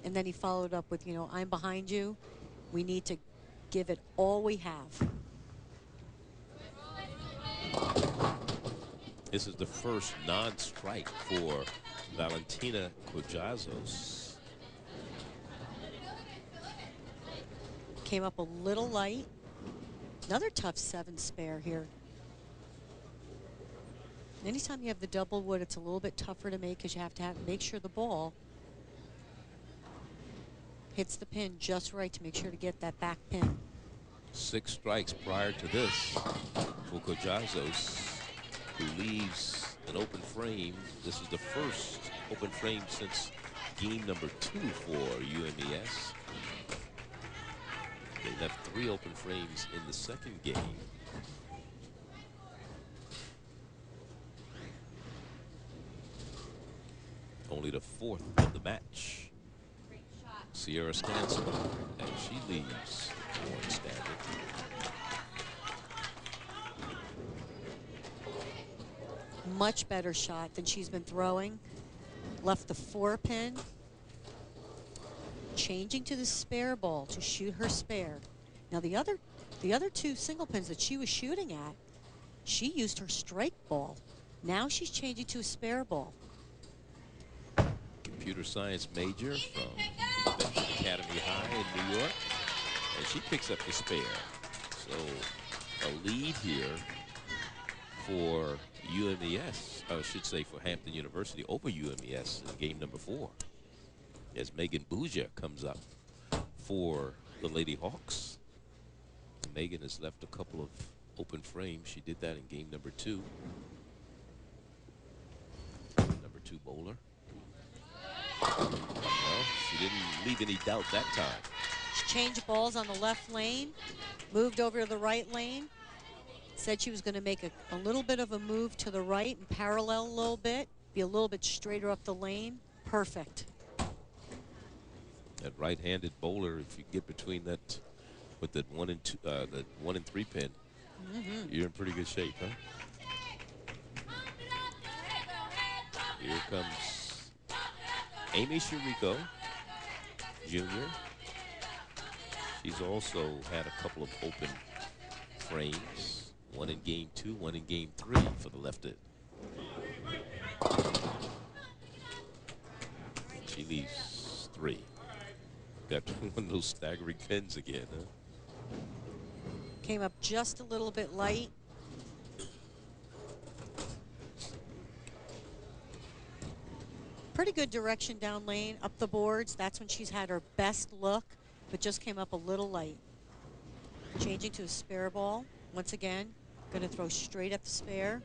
And then he followed up with, you know, I'm behind you. We need to give it all we have. This is the first non-strike for Valentina Cojazos. Came up a little light. Another tough 7 spare here. Anytime you have the double wood, it's a little bit tougher to make because you have to make sure the ball hits the pin just right to make sure to get that back pin. 6 strikes prior to this for Cojazos, who leaves an open frame. This is the first open frame since game number 2 for UMES. They left 3 open frames in the 2nd game. Only the 4th of the match. Sierra Stanson, and she leaves 1 standing. Much better shot than she's been throwing. Left the 4 pin. Changing to the spare ball to shoot her spare. Now the other 2 single pins that she was shooting at, she used her strike ball. Now she's changing to a spare ball. Computer science major from Hampton Academy High in New York, and she picks up the spare. So a lead here for UMES, I should say for Hampton University over UMES in game number 4. As Megan Bouja comes up for the Lady Hawks. Megan has left a couple of open frames. She did that in game number 2. Number 2 bowler. Well, she didn't leave any doubt that time. She changed balls on the left lane, moved over to the right lane, said she was going to make a little bit of a move to the right and parallel a little bit, be a little bit straighter up the lane. Perfect. That right-handed bowler, if you get between that with that 1 and 2, the 1 and 3 pin, you're in pretty good shape, huh? Here comes Amy Chirico, Jr. She's also had a couple of open frames. One in game 2, one in game 3 for the lefty. She leaves 3. Got one of those staggering pins again, huh? Came up just a little bit light. Pretty good direction down lane, up the boards. That's when she's had her best look, but just came up a little light. Changing to a spare ball. Once again, going to throw straight at the spare.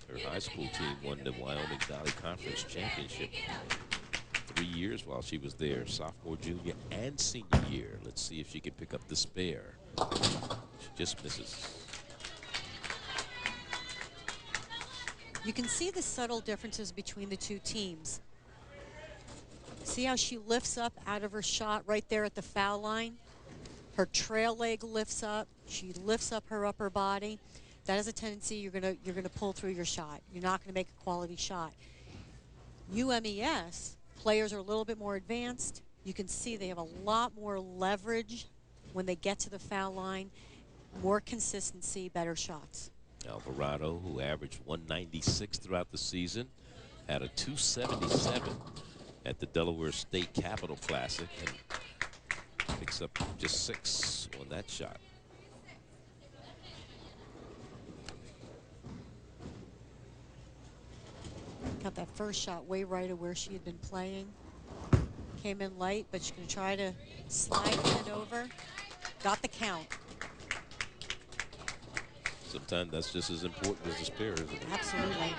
Her high school team won the Wyoming Valley Conference Championship 3 years while she was there, sophomore, junior, and senior year. Let's see if she can pick up the spare. She just misses. You can see the subtle differences between the two teams. See how she lifts up out of her shot right there at the foul line? Her trail leg lifts up. She lifts up her upper body. That is a tendency you're gonna pull through your shot. You're not gonna make a quality shot. UMES players are a little bit more advanced. You can see they have a lot more leverage when they get to the foul line. More consistency, better shots. Alvarado, who averaged 196 throughout the season, had a 277 at the Delaware State Capital Classic and picks up just 6 on that shot. Got that first shot way right of where she had been playing. Came in light, but she's going to try to slide it over. Got the count. Sometimes that's just as important as the spare, isn't it? Absolutely.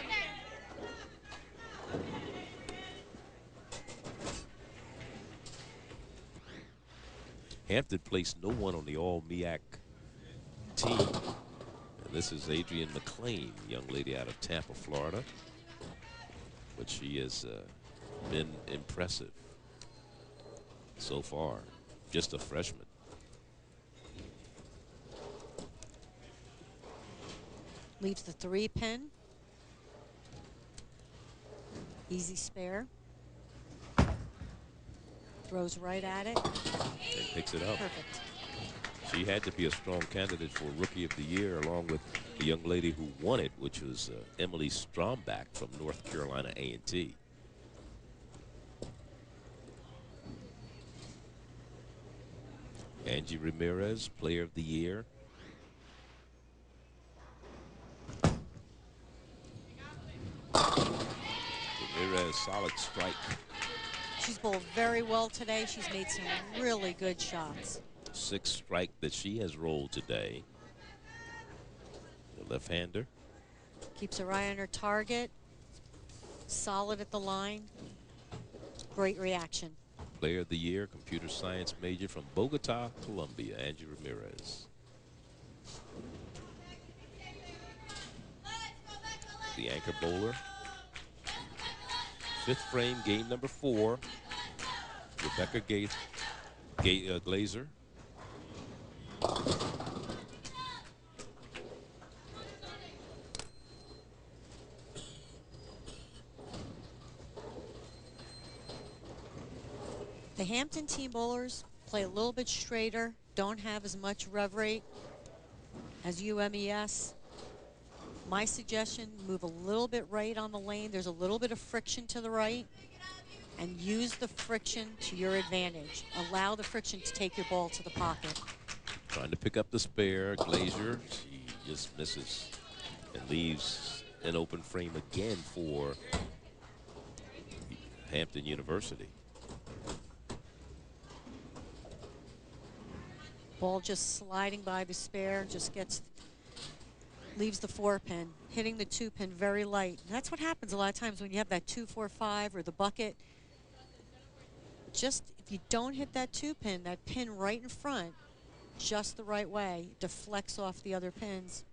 Hampton placed no one on the all MEAC team. And this is Adrienne McLean, young lady out of Tampa, Florida. But she has been impressive so far. Just a freshman. Leaves the 3 pin. Easy spare. Throws right at it. And picks it up. Perfect. She had to be a strong candidate for Rookie of the Year, along with the young lady who won it, which was Emily Strombach from North Carolina A&T. Angie Ramirez, Player of the Year. Ramirez, solid strike. She's bowled very well today. She's made some really good shots. 6th strike that she has rolled today. The left-hander. Keeps her eye on her target. Solid at the line. Great reaction. Player of the Year, computer science major from Bogota, Colombia, Angie Ramirez. The anchor bowler. 5th frame, game number 4. Rebecca Glazer. The Hampton team bowlers play a little bit straighter, don't have as much rev rate as UMES. My suggestion, move a little bit right on the lane. There's a little bit of friction to the right, and use the friction to your advantage. Allow the friction to take your ball to the pocket. Trying to pick up the spare. Glazer, she just misses and leaves an open frame again for Hampton University. Ball just sliding by the spare, just leaves the 4 pin, hitting the 2 pin very light. And that's what happens a lot of times when you have that 2-4-5 or the bucket. Just if you don't hit that 2 pin, that pin right in front, just the right way, deflects off the other pins,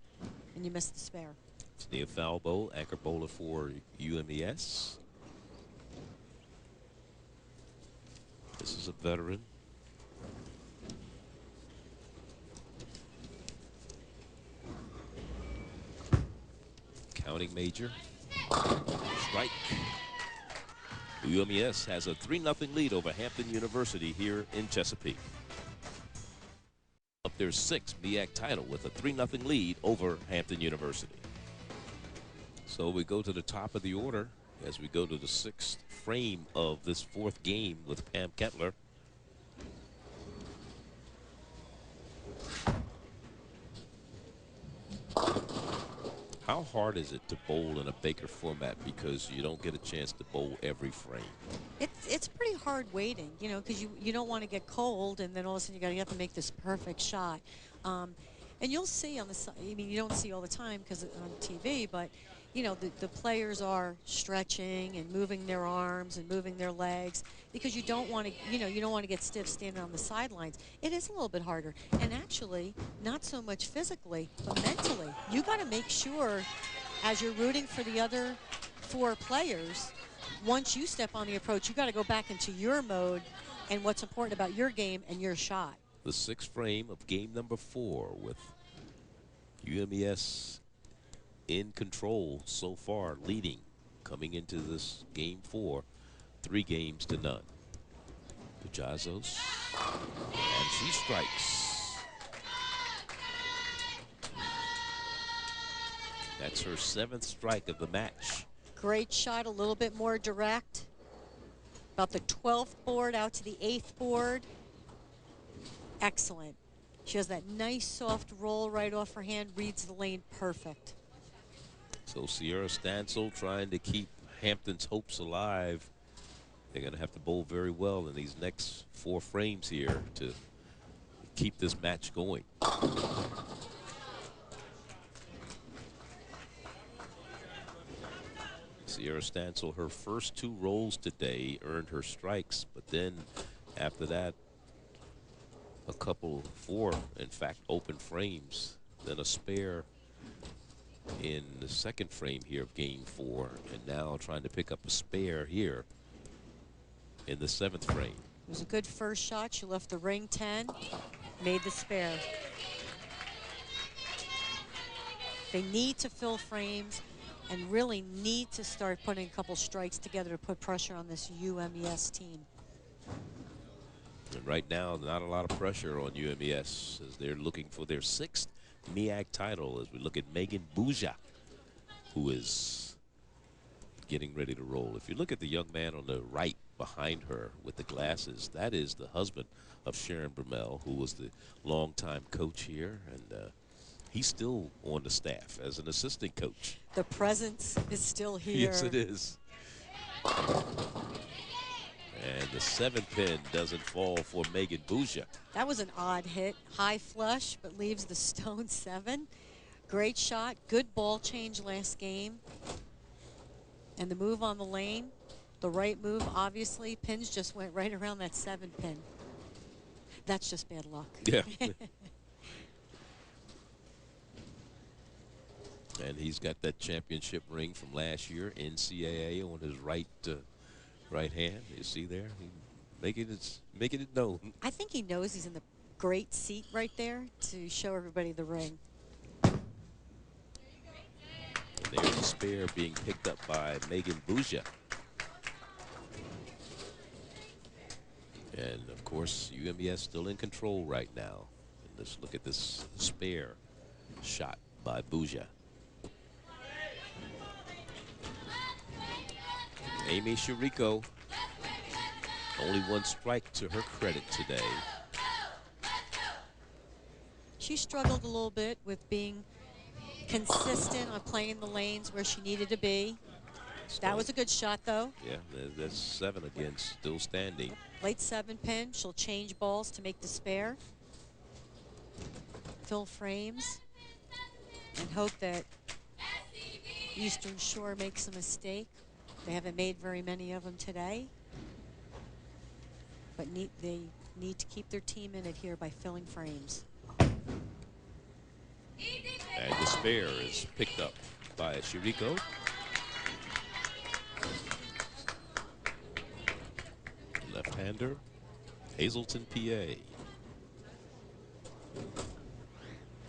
and you miss the spare. Tania Falbo, anchor bowler for UMES. This is a veteran. Counting major. Strike. UMES has a 3-0 lead over Hampton University here in Chesapeake. up their 6th MEAC title with a 3-0 lead over Hampton University. So we go to the top of the order as we go to the 6th frame of this 4th game with Pam Kettler. How hard is it to bowl in a Baker format because you don't get a chance to bowl every frame? It's pretty hard waiting, you know, because you don't want to get cold, and then all of a sudden you have to make this perfect shot. And you'll see on the side, I mean, you don't see all the time because on TV, but you know, the players are stretching and moving their arms and moving their legs because you don't want to, you don't want to get stiff standing on the sidelines. It is a little bit harder. And actually, not so much physically, but mentally. You got to make sure as you're rooting for the other 4 players, once you step on the approach, you got to go back into your mode and what's important about your game and your shot. The 6th frame of game number 4 with UMES in control so far, leading coming into this game 4, 3 games to none. Pujazos, and she strikes. That's her 7th strike of the match. Great shot, a little bit more direct. About the 12th board out to the 8th board. Excellent. She has that nice soft roll right off her hand, reads the lane perfect. So Sierra Stansel trying to keep Hampton's hopes alive. They're going to have to bowl very well in these next 4 frames here to keep this match going. Sierra Stansel, her first 2 rolls today earned her strikes, but then after that, a couple, 4, in fact, open frames, then a spare in the 2nd frame here of game 4, and now trying to pick up a spare here in the 7th frame. It was a good first shot. She left the ring 10, made the spare. They need to fill frames and really need to start putting a couple strikes together to put pressure on this UMES team. And right now, not a lot of pressure on UMES as they're looking for their 6th MEAC title as we look at Megan Bouja, who is getting ready to roll. If you look at the young man on the right behind her with the glasses, that is the husband of Sharon Brummel, who was the longtime coach here, and he's still on the staff as an assistant coach. The presence is still here. Yes, it is. And the 7-pin doesn't fall for Megan Bouja. That was an odd hit. High flush, but leaves the stone 7. Great shot. Good ball change last game. And the move on the lane, the right move, obviously. Pins just went right around that 7-pin. That's just bad luck. Yeah. And he's got that championship ring from last year, NCAA, on his right hand. You see there? Making it known. I think he knows he's in the great seat right there to show everybody the ring. And there's a spare being picked up by Megan Bouja. And, of course, UMES still in control right now. And let's look at this spare shot by Bouja. Amy Chirico, only 1 strike to her credit today. She struggled a little bit with being consistent on playing the lanes where she needed to be. That was a good shot, though. Yeah, that's 7 again, still standing. Late 7-pin. She'll change balls to make the spare. Fill frames. And hope that Eastern Shore makes a mistake. They haven't made very many of them today. But they need to keep their team in it here by filling frames. And the spare is picked up by Chirico. Left-hander, Hazleton, PA.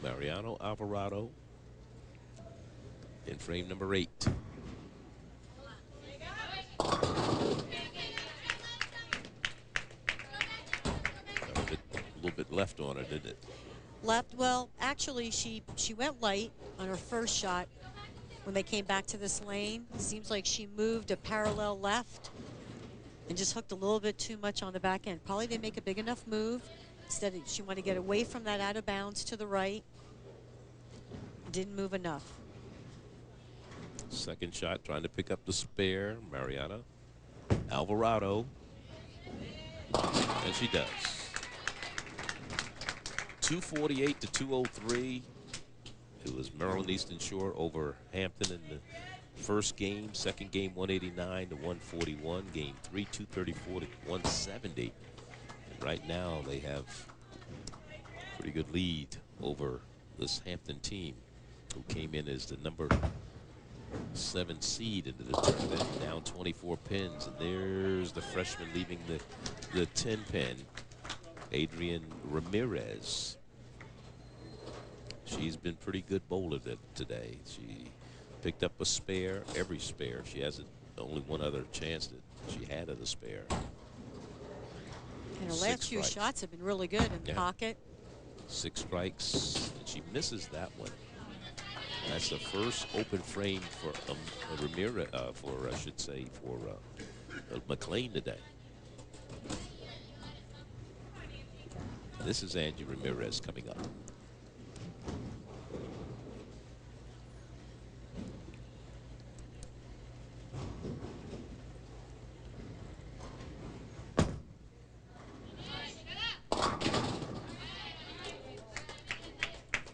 Mariano Alvarado in frame number 8. A little bit left on her, didn't it? Left, well, actually, she went light on her first shot when they came back to this lane. Seems like she moved a parallel left and just hooked a little bit too much on the back end. Probably didn't make a big enough move. Instead, she wanted to get away from that out of bounds to the right. Didn't move enough. Second shot trying to pick up the spare. Mariana Alvarado. And she does. 248 to 203. It was Maryland Eastern Shore over Hampton in the first game. Second game, 189 to 141. Game 3, 234 to 170. And right now they have a pretty good lead over this Hampton team, who came in as the number 7 seed into the tournament, down 24 pins. And there's the freshman leaving the 10 pin, Adrian Ramirez. She's been pretty good bowler today. She picked up a spare, every spare. She has only one other chance that she had of the spare. And her last few shots have been really good in the pocket. 6 strikes, and she misses that one. That's the first open frame for Ramirez, for McLean today. This is Angie Ramirez coming up.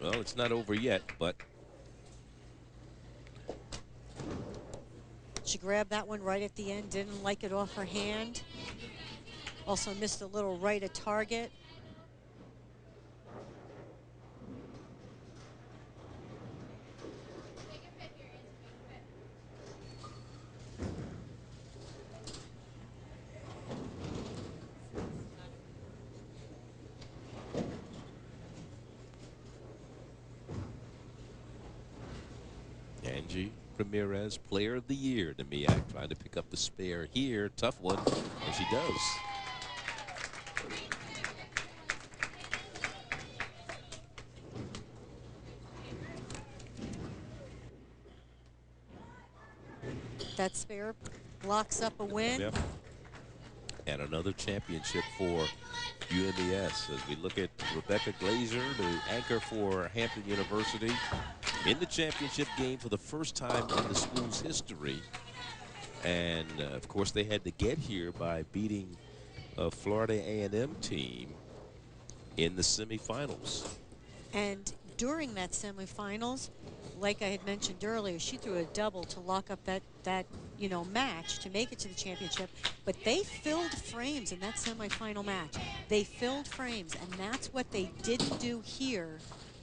Well, it's not over yet, but she grabbed that one right at the end, didn't like it off her hand. Also missed a little right at target. Angie Ramirez, Player of the Year to MEAC, trying to pick up the spare here. Tough one, and she does. That spare locks up a win. Yep. And another championship for UMES as we look at Rebecca Glazer, the anchor for Hampton University, in the championship game for the first time in the school's history. And of course they had to get here by beating a Florida A&M team in the semifinals. And during that semifinals, like I had mentioned earlier, she threw a double to lock up that match to make it to the championship. But they filled frames in that semifinal match. They filled frames, and that's what they didn't do here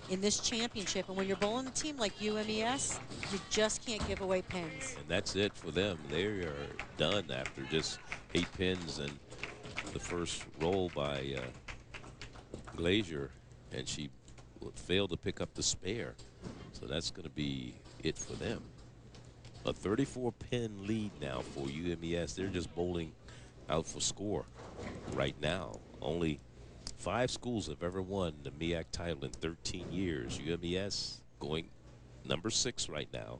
in this championship. And when you're bowling a team like UMES, you just can't give away pins. And that's it for them. They are done after just 8 pins and the first roll by Glazer, and she failed to pick up the spare. So that's going to be it for them. A 34-pin lead now for UMES. They're just bowling out for score right now. Only 5 schools have ever won the MEAC title in 13 years. UMES going number 6 right now.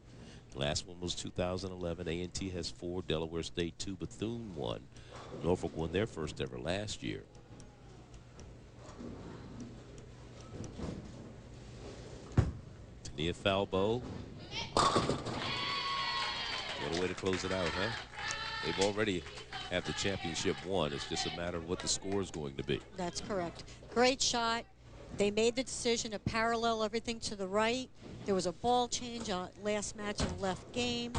Last one was 2011. A&T has 4. Delaware State 2. Bethune 1. Norfolk won their first ever last year. Tania Falbo. What a way to close it out, huh? They've already have the championship won. It's just a matter of what the score is going to be. That's correct. Great shot. They made the decision to parallel everything to the right. There was a ball change on last match in the left game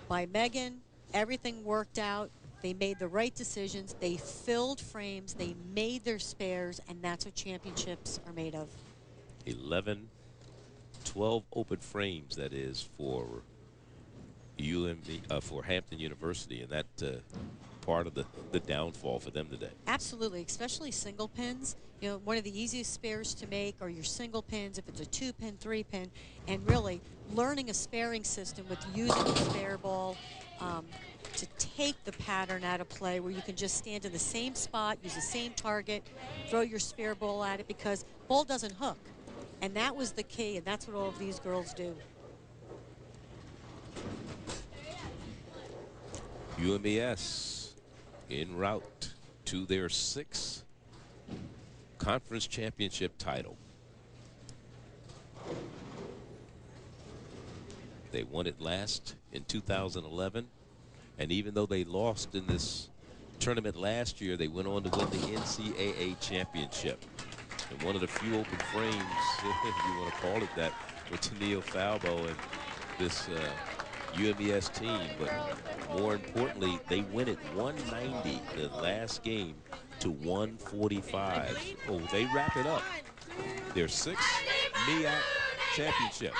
by Megan. Everything worked out. They made the right decisions. They filled frames. They made their spares, and that's what championships are made of. 12 open frames, that is, for for Hampton University, and that part of the downfall for them today. Absolutely, especially single pins. You know, one of the easiest spares to make are your single pins, if it's a 2-pin, 3-pin, and really learning a sparing system with using the spare ball to take the pattern out of play where you can just stand in the same spot, use the same target, throw your sphere ball at it because ball doesn't hook. And that was the key, and that's what all of these girls do. UMES en route to their 6th conference championship title. They won it last in 2011, and even though they lost in this tournament last year, they went on to win the NCAA championship. And one of the few open frames, if you want to call it that, with Tennille Falbo and this UMES team. But more importantly, they win it 190 the last game to 145. Oh, they wrap it up. Their 6th MEAC championship.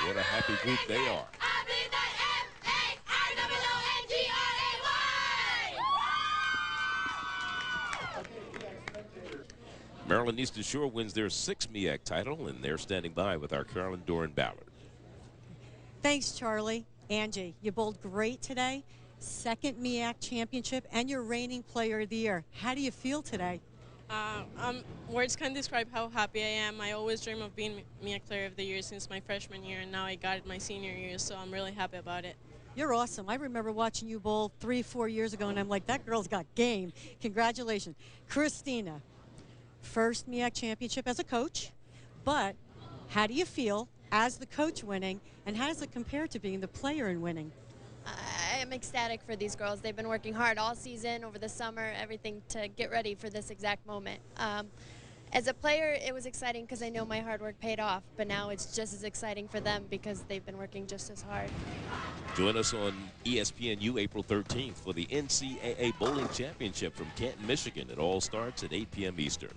What a happy group they are. Maryland Eastern Shore wins their 6th MEAC title, and they're standing by with our Carolyn Doran-Ballard. Thanks, Charlie. Angie, you bowled great today. 2nd MEAC championship, and you're reigning player of the year. How do you feel today? Words can't describe how happy I am. I always dream of being MEAC player of the year since my freshman year, and now I got it my senior year, so I'm really happy about it. You're awesome. I remember watching you bowl 3-4 years ago, and I'm like, that girl's got game. Congratulations. Christina, 1st MEAC championship as a coach, but how do you feel as the coach winning, and how does it compare to being the player and winning? I am ecstatic for these girls. They've been working hard all season, over the summer, everything to get ready for this exact moment. As a player, it was exciting because I know my hard work paid off, but now it's just as exciting for them because they've been working just as hard. Join us on ESPNU April 13th for the NCAA Bowling Championship from Canton, Michigan. It all starts at 8 p.m. Eastern.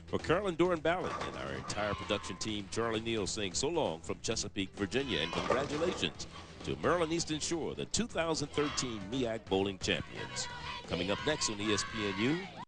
For Carolyn Doran-Ballard and our entire production team, Charlie Neal saying so long from Chesapeake, Virginia, and congratulations to Maryland Eastern Shore, the 2013 MEAC Bowling Champions. Coming up next on ESPNU,